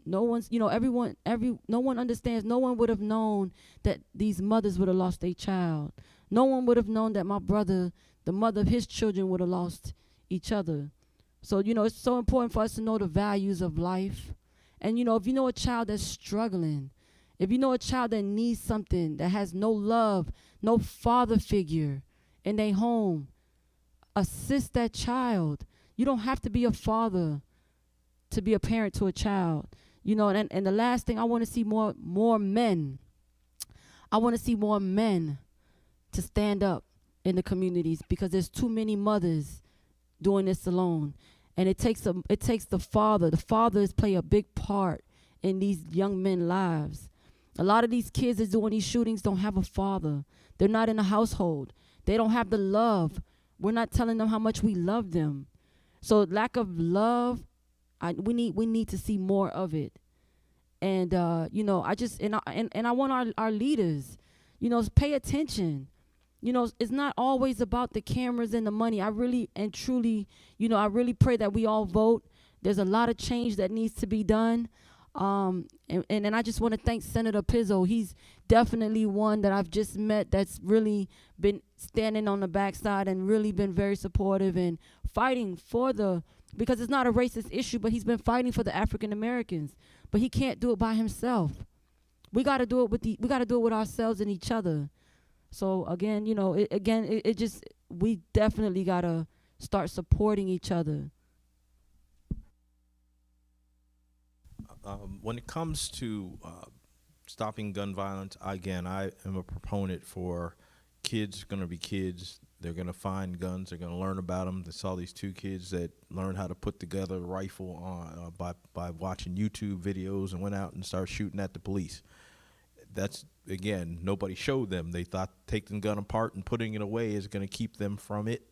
No one's, no one understands. No one would have known that these mothers would have lost their child. No one would have known that my brother, the mother of his children, would have lost each other. So, it's so important for us to know the values of life. And, if you know a child that's struggling, if you know a child that needs something, that has no love, no father figure in their home, assist that child. You don't have to be a father to be a parent to a child. You know, and the last thing, I want to see more men. I want to see more men to stand up in the communities, because there's too many mothers doing this alone. And it takes the father. The fathers play a big part in these young men's lives. A lot of these kids that's doing these shootings don't have a father. They're not in a household. They don't have the love. We're not telling them how much we love them. So lack of love, we need to see more of it. And you know, I want our leaders, you know, pay attention. You know, it's not always about the cameras and the money. I really and truly, you know, I really pray that we all vote. There's a lot of change that needs to be done. And I just want to thank Senator Pizzo. He's definitely one that I've just met that's really been standing on the backside and really been very supportive and fighting for because it's not a racist issue, but he's been fighting for the African Americans. But he can't do it by himself. We got to do it with ourselves and each other. So again, you know, we definitely got to start supporting each other. When it comes to stopping gun violence, again, I am a proponent for kids going to be kids. They're going to find guns. They're going to learn about them. They saw these two kids that learned how to put together a rifle on, by watching YouTube videos, and went out and started shooting at the police. That's, again, nobody showed them. They thought taking the gun apart and putting it away is going to keep them from it.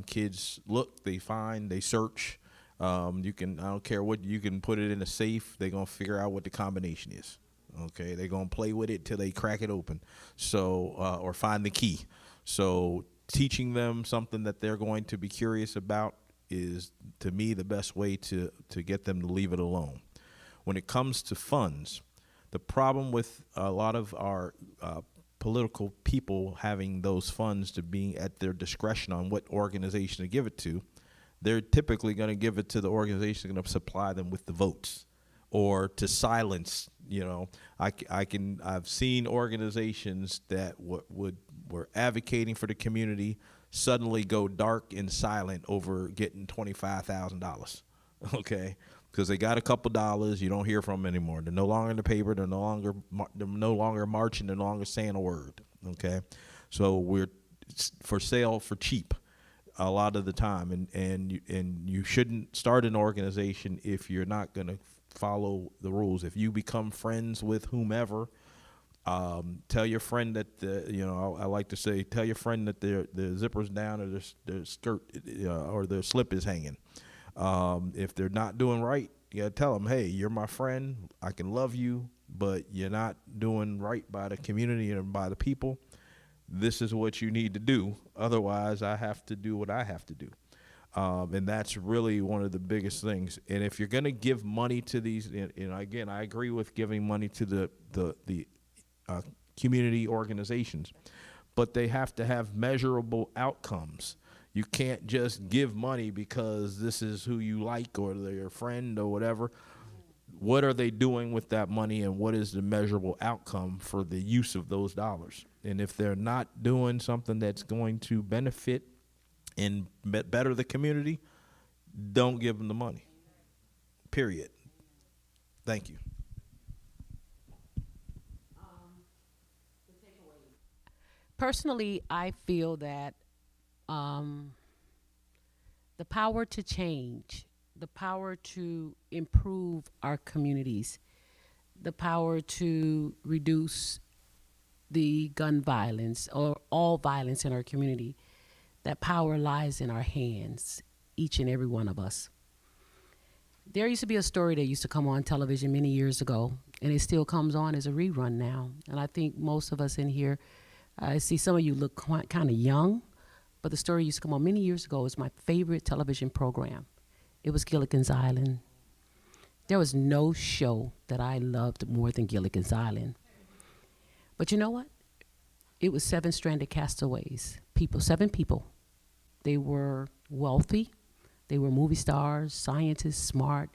Kids look, they find, they search. I don't care what, you can put it in a safe. They're going to figure out what the combination is. Okay, they're going to play with it till they crack it open. So, or find the key. So teaching them something that they're going to be curious about is, to me, the best way to get them to leave it alone. When it comes to funds, the problem with a lot of our political people having those funds to be at their discretion on what organization to give it to, they're typically going to give it to the organization going to supply them with the votes, or to silence. You know, I've seen organizations that were advocating for the community suddenly go dark and silent over getting $25,000. Okay, because they got a couple dollars, you don't hear from them anymore. They're no longer in the paper. They're no longer marching. They're no longer saying a word. Okay, so we're for sale for cheap a lot of the time, and you shouldn't start an organization if you're not going to follow the rules. If you become friends with whomever, tell your friend that I like to say, tell your friend that their zipper's down, or their skirt or their slip is hanging. If they're not doing right, you gotta tell them, hey, you're my friend. I can love you, but you're not doing right by the community and by the people. This is what you need to do. Otherwise, I have to do what I have to do. And that's really one of the biggest things. And if you're going to give money to these, again, I agree with giving money to the community organizations, but they have to have measurable outcomes. You can't just give money because this is who you like or they're your friend or whatever. What are they doing with that money, and what is the measurable outcome for the use of those dollars? And if they're not doing something that's going to benefit and better the community, don't give them the money. Period. Thank you. Personally, I feel that the power to change, the power to improve our communities, the power to reduce the gun violence or all violence in our community, that power lies in our hands, each and every one of us. There used to be a story that used to come on television many years ago, and it still comes on as a rerun now. And I think most of us in here, I see some of you look kind of young, but the story used to come on many years ago. It was my favorite television program. It was Gilligan's Island. There was no show that I loved more than Gilligan's Island. But you know what? It was 7 stranded castaways, 7 people. They were wealthy. They were movie stars, scientists, smart,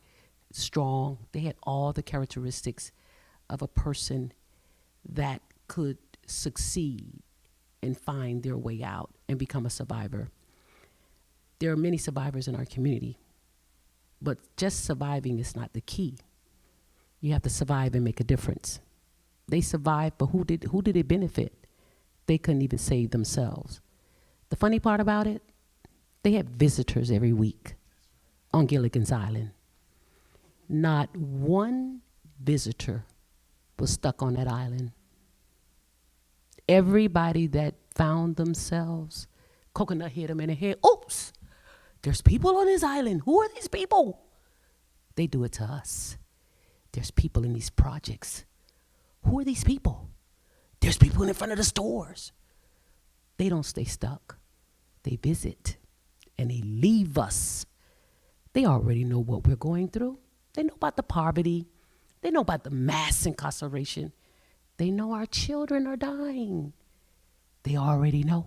strong. They had all the characteristics of a person that could succeed and find their way out and become a survivor. There are many survivors in our community, But just surviving is not the key. You have to survive and make a difference. They survived, but who did it benefit? They couldn't even save themselves. The funny part about it, they had visitors every week on Gilligan's Island. Not one visitor was stuck on that island. Everybody that found themselves, coconut hit them in the head. Oops, there's people on this island. Who are these people? They do it to us. There's people in these projects. Who are these people? There's people in front of the stores. They don't stay stuck. They visit and they leave us. They already know what we're going through. They know about the poverty. They know about the mass incarceration. They know our children are dying. They already know.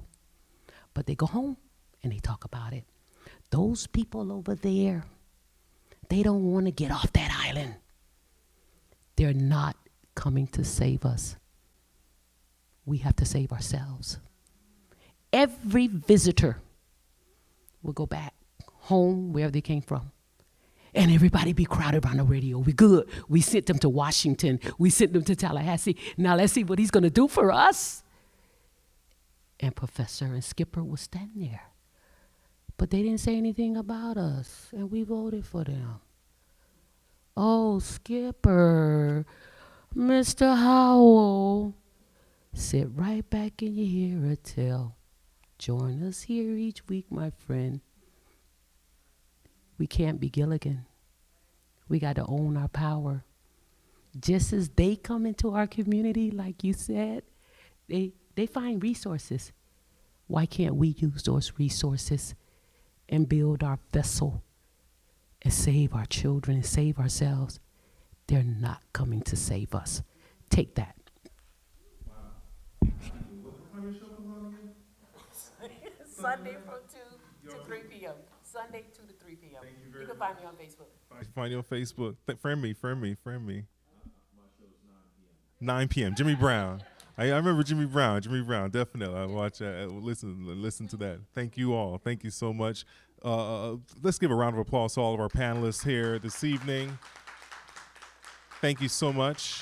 But they go home and they talk about it. Those people over there, they don't want to get off that island. They're not coming to save us. We have to save ourselves. Every visitor will go back home wherever they came from. And everybody be crowded around the radio. We good. We sent them to Washington. We sent them to Tallahassee. Now let's see what he's going to do for us. And Professor and Skipper was standing there. But they didn't say anything about us. And we voted for them. Oh, Skipper, Mr. Howell, sit right back in your ear tell. Join us here each week, my friend. We can't be Gilligan. We got to own our power. Just as they come into our community, like you said, they find resources. Why can't we use those resources and build our vessel and save our children and save ourselves? They're not coming to save us. Take that. Sunday from 2 to 3 p.m. Sunday 2 to 3 p.m. You can find me on Facebook. Find you on Facebook. Friend me. 9 p.m. Jimmy Brown. I remember Jimmy Brown, definitely. I watch, listen to that. Thank you all. Thank you so much. Let's give a round of applause to all of our panelists here this evening. Thank you so much.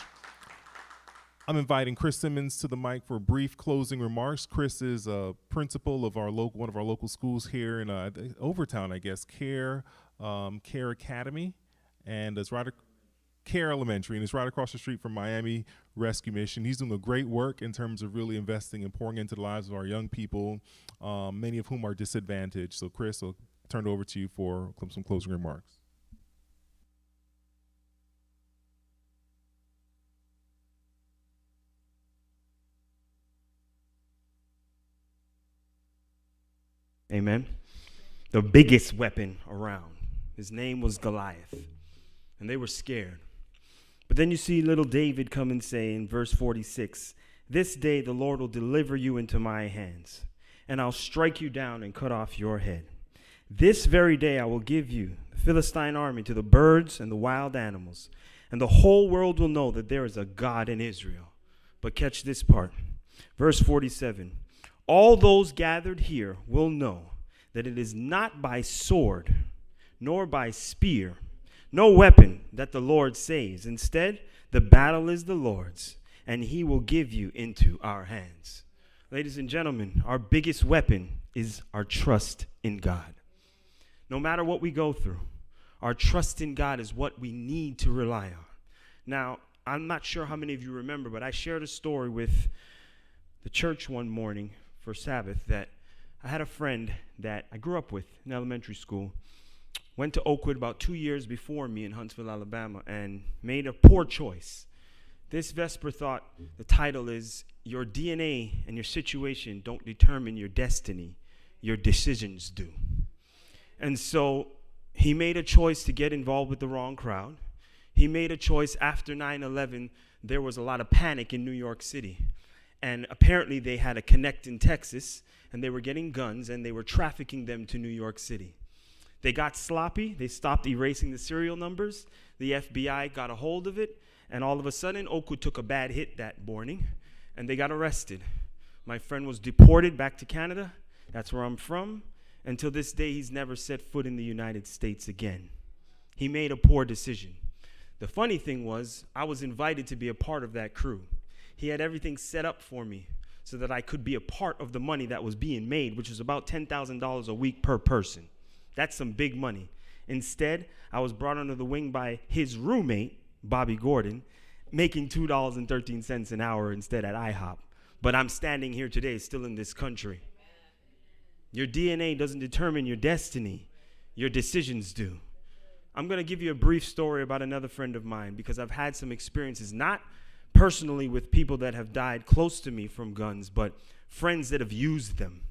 I'm inviting Chris Simmons to the mic for brief closing remarks. Chris is a principal of one of our local schools here in Overtown, I guess, Care Academy, and it's Care Elementary, and it's right across the street from Miami Rescue Mission. He's doing a great work in terms of really investing and pouring into the lives of our young people, many of whom are disadvantaged. So, Chris, I'll turn it over to you for some closing remarks. Amen. The biggest weapon around. His name was Goliath. And they were scared. But then you see little David come and say in verse 46, "This day the Lord will deliver you into my hands, and I'll strike you down and cut off your head. This very day I will give you the Philistine army to the birds and the wild animals, and the whole world will know that there is a God in Israel." But catch this part. Verse 47, "All those gathered here will know that it is not by sword, nor by spear, no weapon that the Lord saves. Instead, the battle is the Lord's, and he will give you into our hands." Ladies and gentlemen, our biggest weapon is our trust in God. No matter what we go through, our trust in God is what we need to rely on. Now, I'm not sure how many of you remember, but I shared a story with the church one morning for Sabbath that I had a friend that I grew up with in elementary school, went to Oakwood about 2 years before me in Huntsville, Alabama, and made a poor choice. This Vesper thought the title is, "Your DNA and your situation don't determine your destiny, your decisions do." And so he made a choice to get involved with the wrong crowd. He made a choice after 9/11. There was a lot of panic in New York City. And apparently they had a connect in Texas, and they were getting guns, and they were trafficking them to New York City. They got sloppy. They stopped erasing the serial numbers. The FBI got a hold of it, and all of a sudden, Oakwood took a bad hit that morning, and they got arrested. My friend was deported back to Canada. That's where I'm from. Until this day, he's never set foot in the United States again. He made a poor decision. The funny thing was, I was invited to be a part of that crew. He had everything set up for me so that I could be a part of the money that was being made, which was about $10,000 a week per person. That's some big money. Instead, I was brought under the wing by his roommate, Bobby Gordon, making $2.13 an hour instead at IHOP. But I'm standing here today, still in this country. Your DNA doesn't determine your destiny. Your decisions do. I'm going to give you a brief story about another friend of mine because I've had some experiences, not personally with people that have died close to me from guns, but friends that have used them.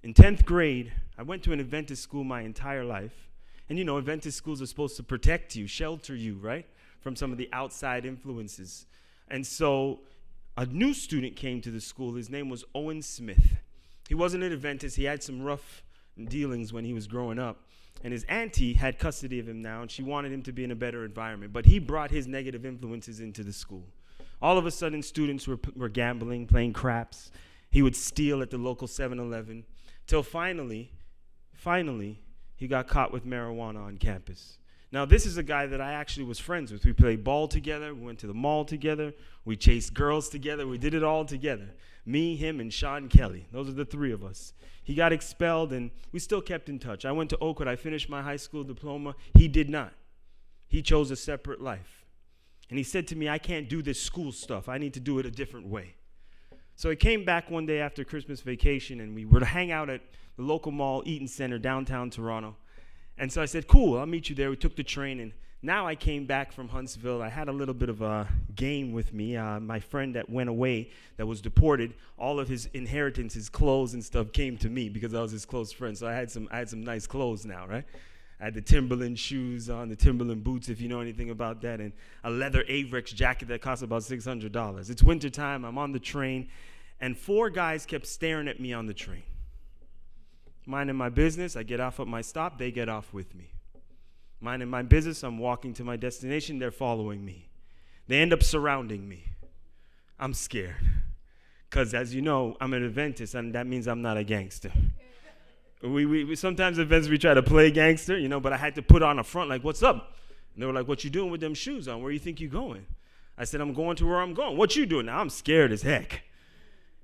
In 10th grade, I went to an Adventist school my entire life. And you know, Adventist schools are supposed to protect you, shelter you, right, from some of the outside influences. And so a new student came to the school. His name was Owen Smith. He wasn't an Adventist. He had some rough dealings when he was growing up. And his auntie had custody of him now, and she wanted him to be in a better environment. But he brought his negative influences into the school. All of a sudden, students were gambling, playing craps. He would steal at the local 7-Eleven. Till finally, he got caught with marijuana on campus. Now, this is a guy that I actually was friends with. We played ball together. We went to the mall together. We chased girls together. We did it all together. Me, him, and Sean Kelly. Those are the three of us. He got expelled, and we still kept in touch. I went to Oakwood. I finished my high school diploma. He did not. He chose a separate life. And he said to me, I can't do this school stuff. I need to do it a different way. So he came back one day after Christmas vacation, and we were to hang out at the local mall, Eaton Center, downtown Toronto. And so I said, cool, I'll meet you there. We took the train, and now I came back from Huntsville. I had a little bit of a game with me. My friend that went away, that was deported, all of his inheritance, his clothes and stuff came to me because I was his close friend. So I had some nice clothes now, right? I had the Timberland shoes on, the Timberland boots, if you know anything about that, and a leather Avrex jacket that cost about $600. It's wintertime. I'm on the train, and 4 guys kept staring at me on the train. Minding my business, I get off at my stop, they get off with me. Minding my business, I'm walking to my destination, they're following me. They end up surrounding me. I'm scared. Because as you know, I'm an Adventist, and that means I'm not a gangster. We sometimes Adventists, we try to play gangster, you know, but I had to put on a front like, what's up? And they were like, what you doing with them shoes on? Where you think you going? I said, I'm going to where I'm going. What you doing? Now I'm scared as heck.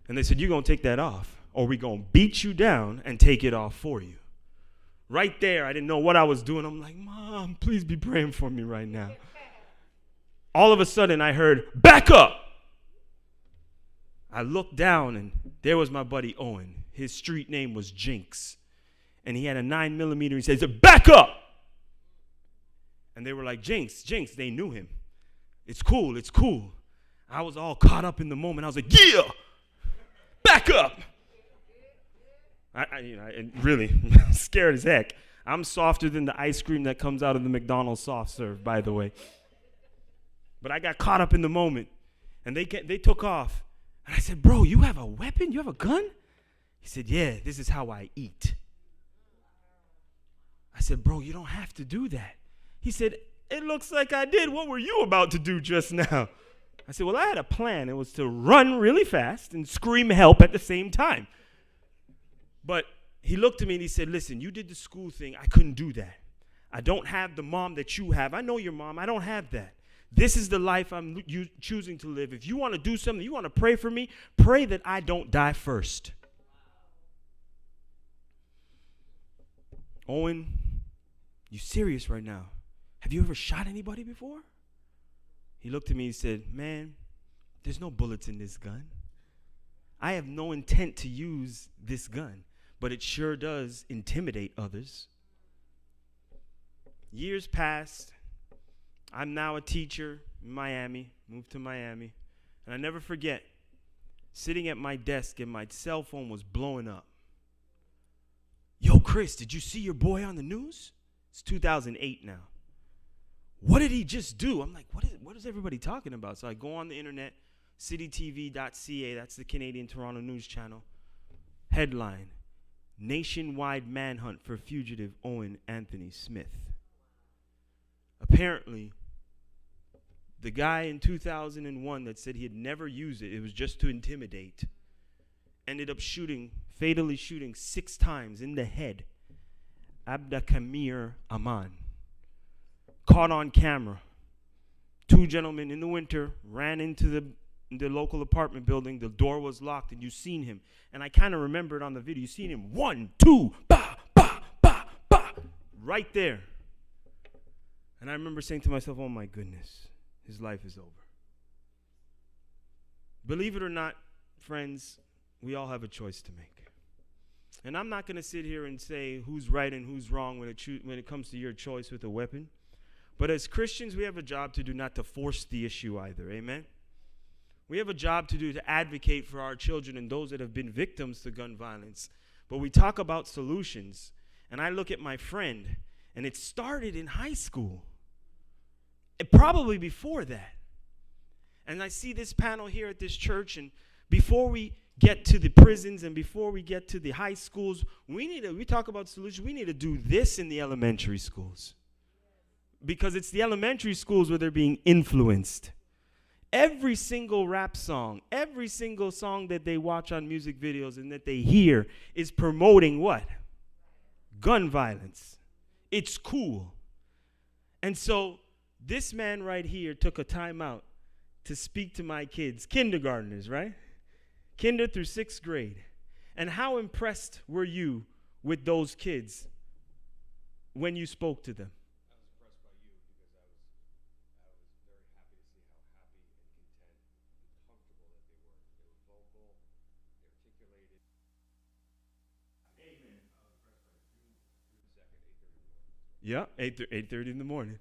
And they said, you're going to take that off, or we're going to beat you down and take it off for you. Right there, I didn't know what I was doing. I'm like, Mom, please be praying for me right now. All of a sudden, I heard, back up. I looked down, and there was my buddy Owen. His street name was Jinx. And he had a 9mm. He said, back up. And they were like, Jinx. They knew him. It's cool. I was all caught up in the moment. I was like, yeah, back up. I really scared as heck. I'm softer than the ice cream that comes out of the McDonald's soft serve, by the way. But I got caught up in the moment, and they took off. And I said, bro, you have a weapon? You have a gun? He said, yeah, this is how I eat. I said, bro, you don't have to do that. He said, it looks like I did. What were you about to do just now? I said, well, I had a plan. It was to run really fast and scream help at the same time. But he looked at me and he said, listen, you did the school thing. I couldn't do that. I don't have the mom that you have. I know your mom. I don't have that. This is the life I'm choosing to live. If you want to do something, you want to pray for me, pray that I don't die first. Owen, you serious right now? Have you ever shot anybody before? He looked at me and said, man, there's no bullets in this gun. I have no intent to use this gun, but it sure does intimidate others. Years passed. I'm now a teacher in Miami, moved to Miami, and I never forget sitting at my desk and my cell phone was blowing up. Yo, Chris, did you see your boy on the news? It's 2008 now. What did he just do? I'm like, what is everybody talking about? So I go on the internet, citytv.ca, that's the Canadian Toronto news channel. Headline, nationwide manhunt for fugitive Owen Anthony Smith. Apparently, the guy in 2001 that said he had never used it was just to intimidate, ended up fatally shooting 6 times in the head, Abdakamir Aman, caught on camera. Two gentlemen in the winter ran into the local apartment building. The door was locked, and you seen him. And I kind of remember it on the video. You seen him 1, 2, ba, ba, ba, ba, right there. And I remember saying to myself, oh my goodness, his life is over. Believe it or not, friends, we all have a choice to make. And I'm not going to sit here and say who's right and who's wrong when it comes to your choice with a weapon. But as Christians, we have a job to do, not to force the issue either. Amen? We have a job to do to advocate for our children and those that have been victims to gun violence. But we talk about solutions. And I look at my friend, and it started in high school. Probably before that. And I see this panel here at this church, and before we get to the prisons and before we get to the high schools, we talk about solutions, we need to do this in the elementary schools. Because it's the elementary schools where they're being influenced. Every single rap song, every single song that they watch on music videos and that they hear is promoting what? Gun violence. It's cool. And so this man right here took a time out to speak to my kids, kindergartners, right? Kinder through 6th grade. And how impressed were you with those kids when you spoke to them? I was impressed by you because I was very happy to see how happy and content and comfortable that they were. They were vocal, they articulated. Amen. I was impressed by June 2nd, 8:30 in the morning. Yeah, 8:30 in the morning.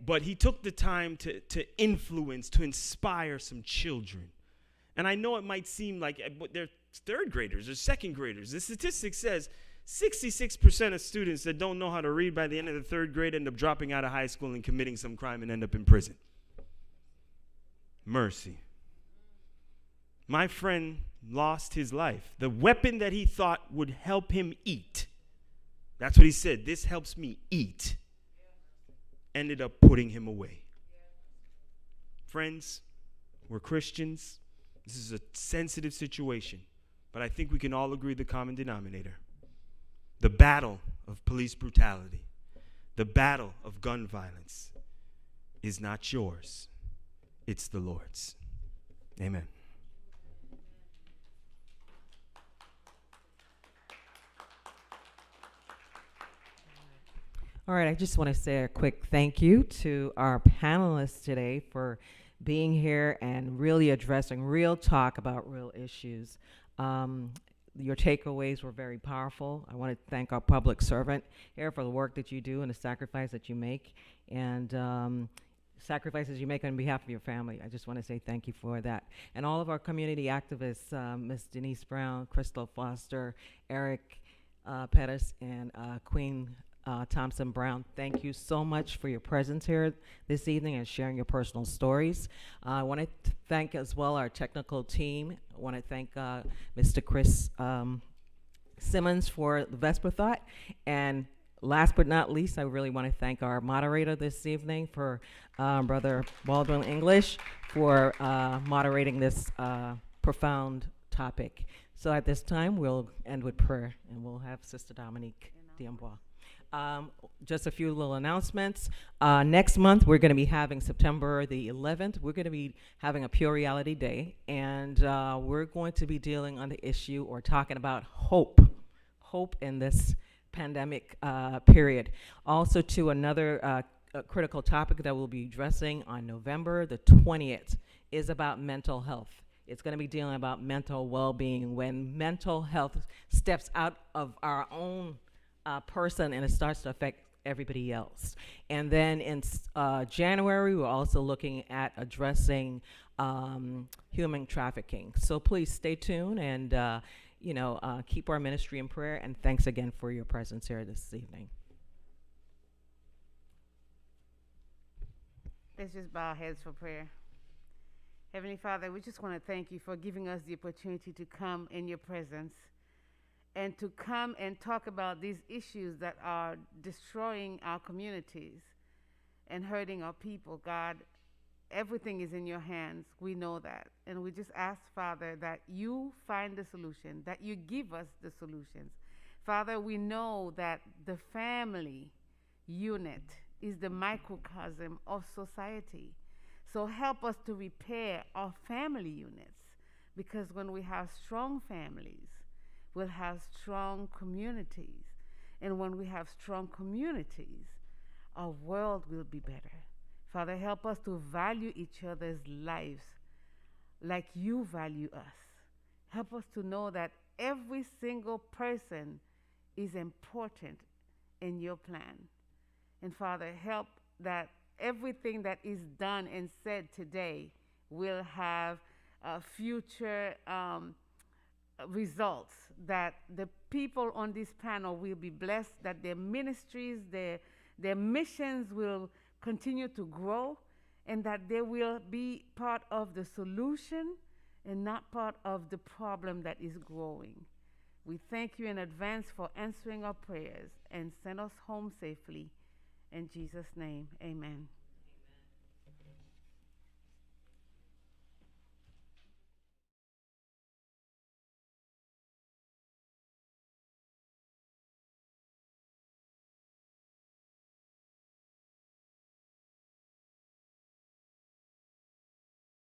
But he took the time to influence, to inspire some children. And I know it might seem like they're 3rd graders or 2nd graders. The statistic says 66% of students that don't know how to read by the end of the 3rd grade end up dropping out of high school and committing some crime and end up in prison. Mercy. My friend lost his life. The weapon that he thought would help him eat, that's what he said, this helps me eat, ended up putting him away. Friends, we're Christians. This is a sensitive situation, but I think we can all agree the common denominator. The battle of police brutality, the battle of gun violence is not yours, it's the Lord's. Amen. All right, I just want to say a quick thank you to our panelists today for being here and really addressing real talk about real issues. Your takeaways were very powerful. I want to thank our public servant here for the work that you do and the sacrifice that you make, and sacrifices you make on behalf of your family. I just want to say thank you for that. And all of our community activists, Ms. Denise Brown, Crystal Foster, Eric Pettis, and Queen Thompson Brown, thank you so much for your presence here this evening and sharing your personal stories. I want to thank as well our technical team. I want to thank Mr. Chris Simmons for the Vesper Thought. And last but not least, I really want to thank our moderator this evening, for Brother Baldwin English, for moderating this profound topic. So at this time, we'll end with prayer, and we'll have Sister Dominique Diambois. Just a few little announcements. Next month, we're going to be having September the 11th. We're going to be having a Pure Reality Day, and we're going to be dealing on the issue or talking about hope in this pandemic period. Also, to another critical topic that we'll be addressing on November the 20th is about mental health. It's going to be dealing about mental well-being, when mental health steps out of our own person and it starts to affect everybody else. And then in January, we're also looking at addressing human trafficking. So please stay tuned and keep our ministry in prayer. And thanks again for your presence here this evening. Let's just bow our heads for prayer. Heavenly Father, we just want to thank you for giving us the opportunity to come in your presence and to come and talk about these issues that are destroying our communities and hurting our people. God, everything is in your hands. We know that. And we just ask, Father, that you find the solution, that you give us the solutions. Father, we know that the family unit is the microcosm of society. So help us to repair our family units, because when we have strong families, we'll have strong communities. And when we have strong communities, our world will be better. Father, help us to value each other's lives like you value us. Help us to know that every single person is important in your plan. And Father, help that everything that is done and said today will have future results, that the people on this panel will be blessed, that their ministries, their missions will continue to grow, and that they will be part of the solution and not part of the problem that is growing. We thank you in advance for answering our prayers, and send us home safely. In Jesus' name, amen.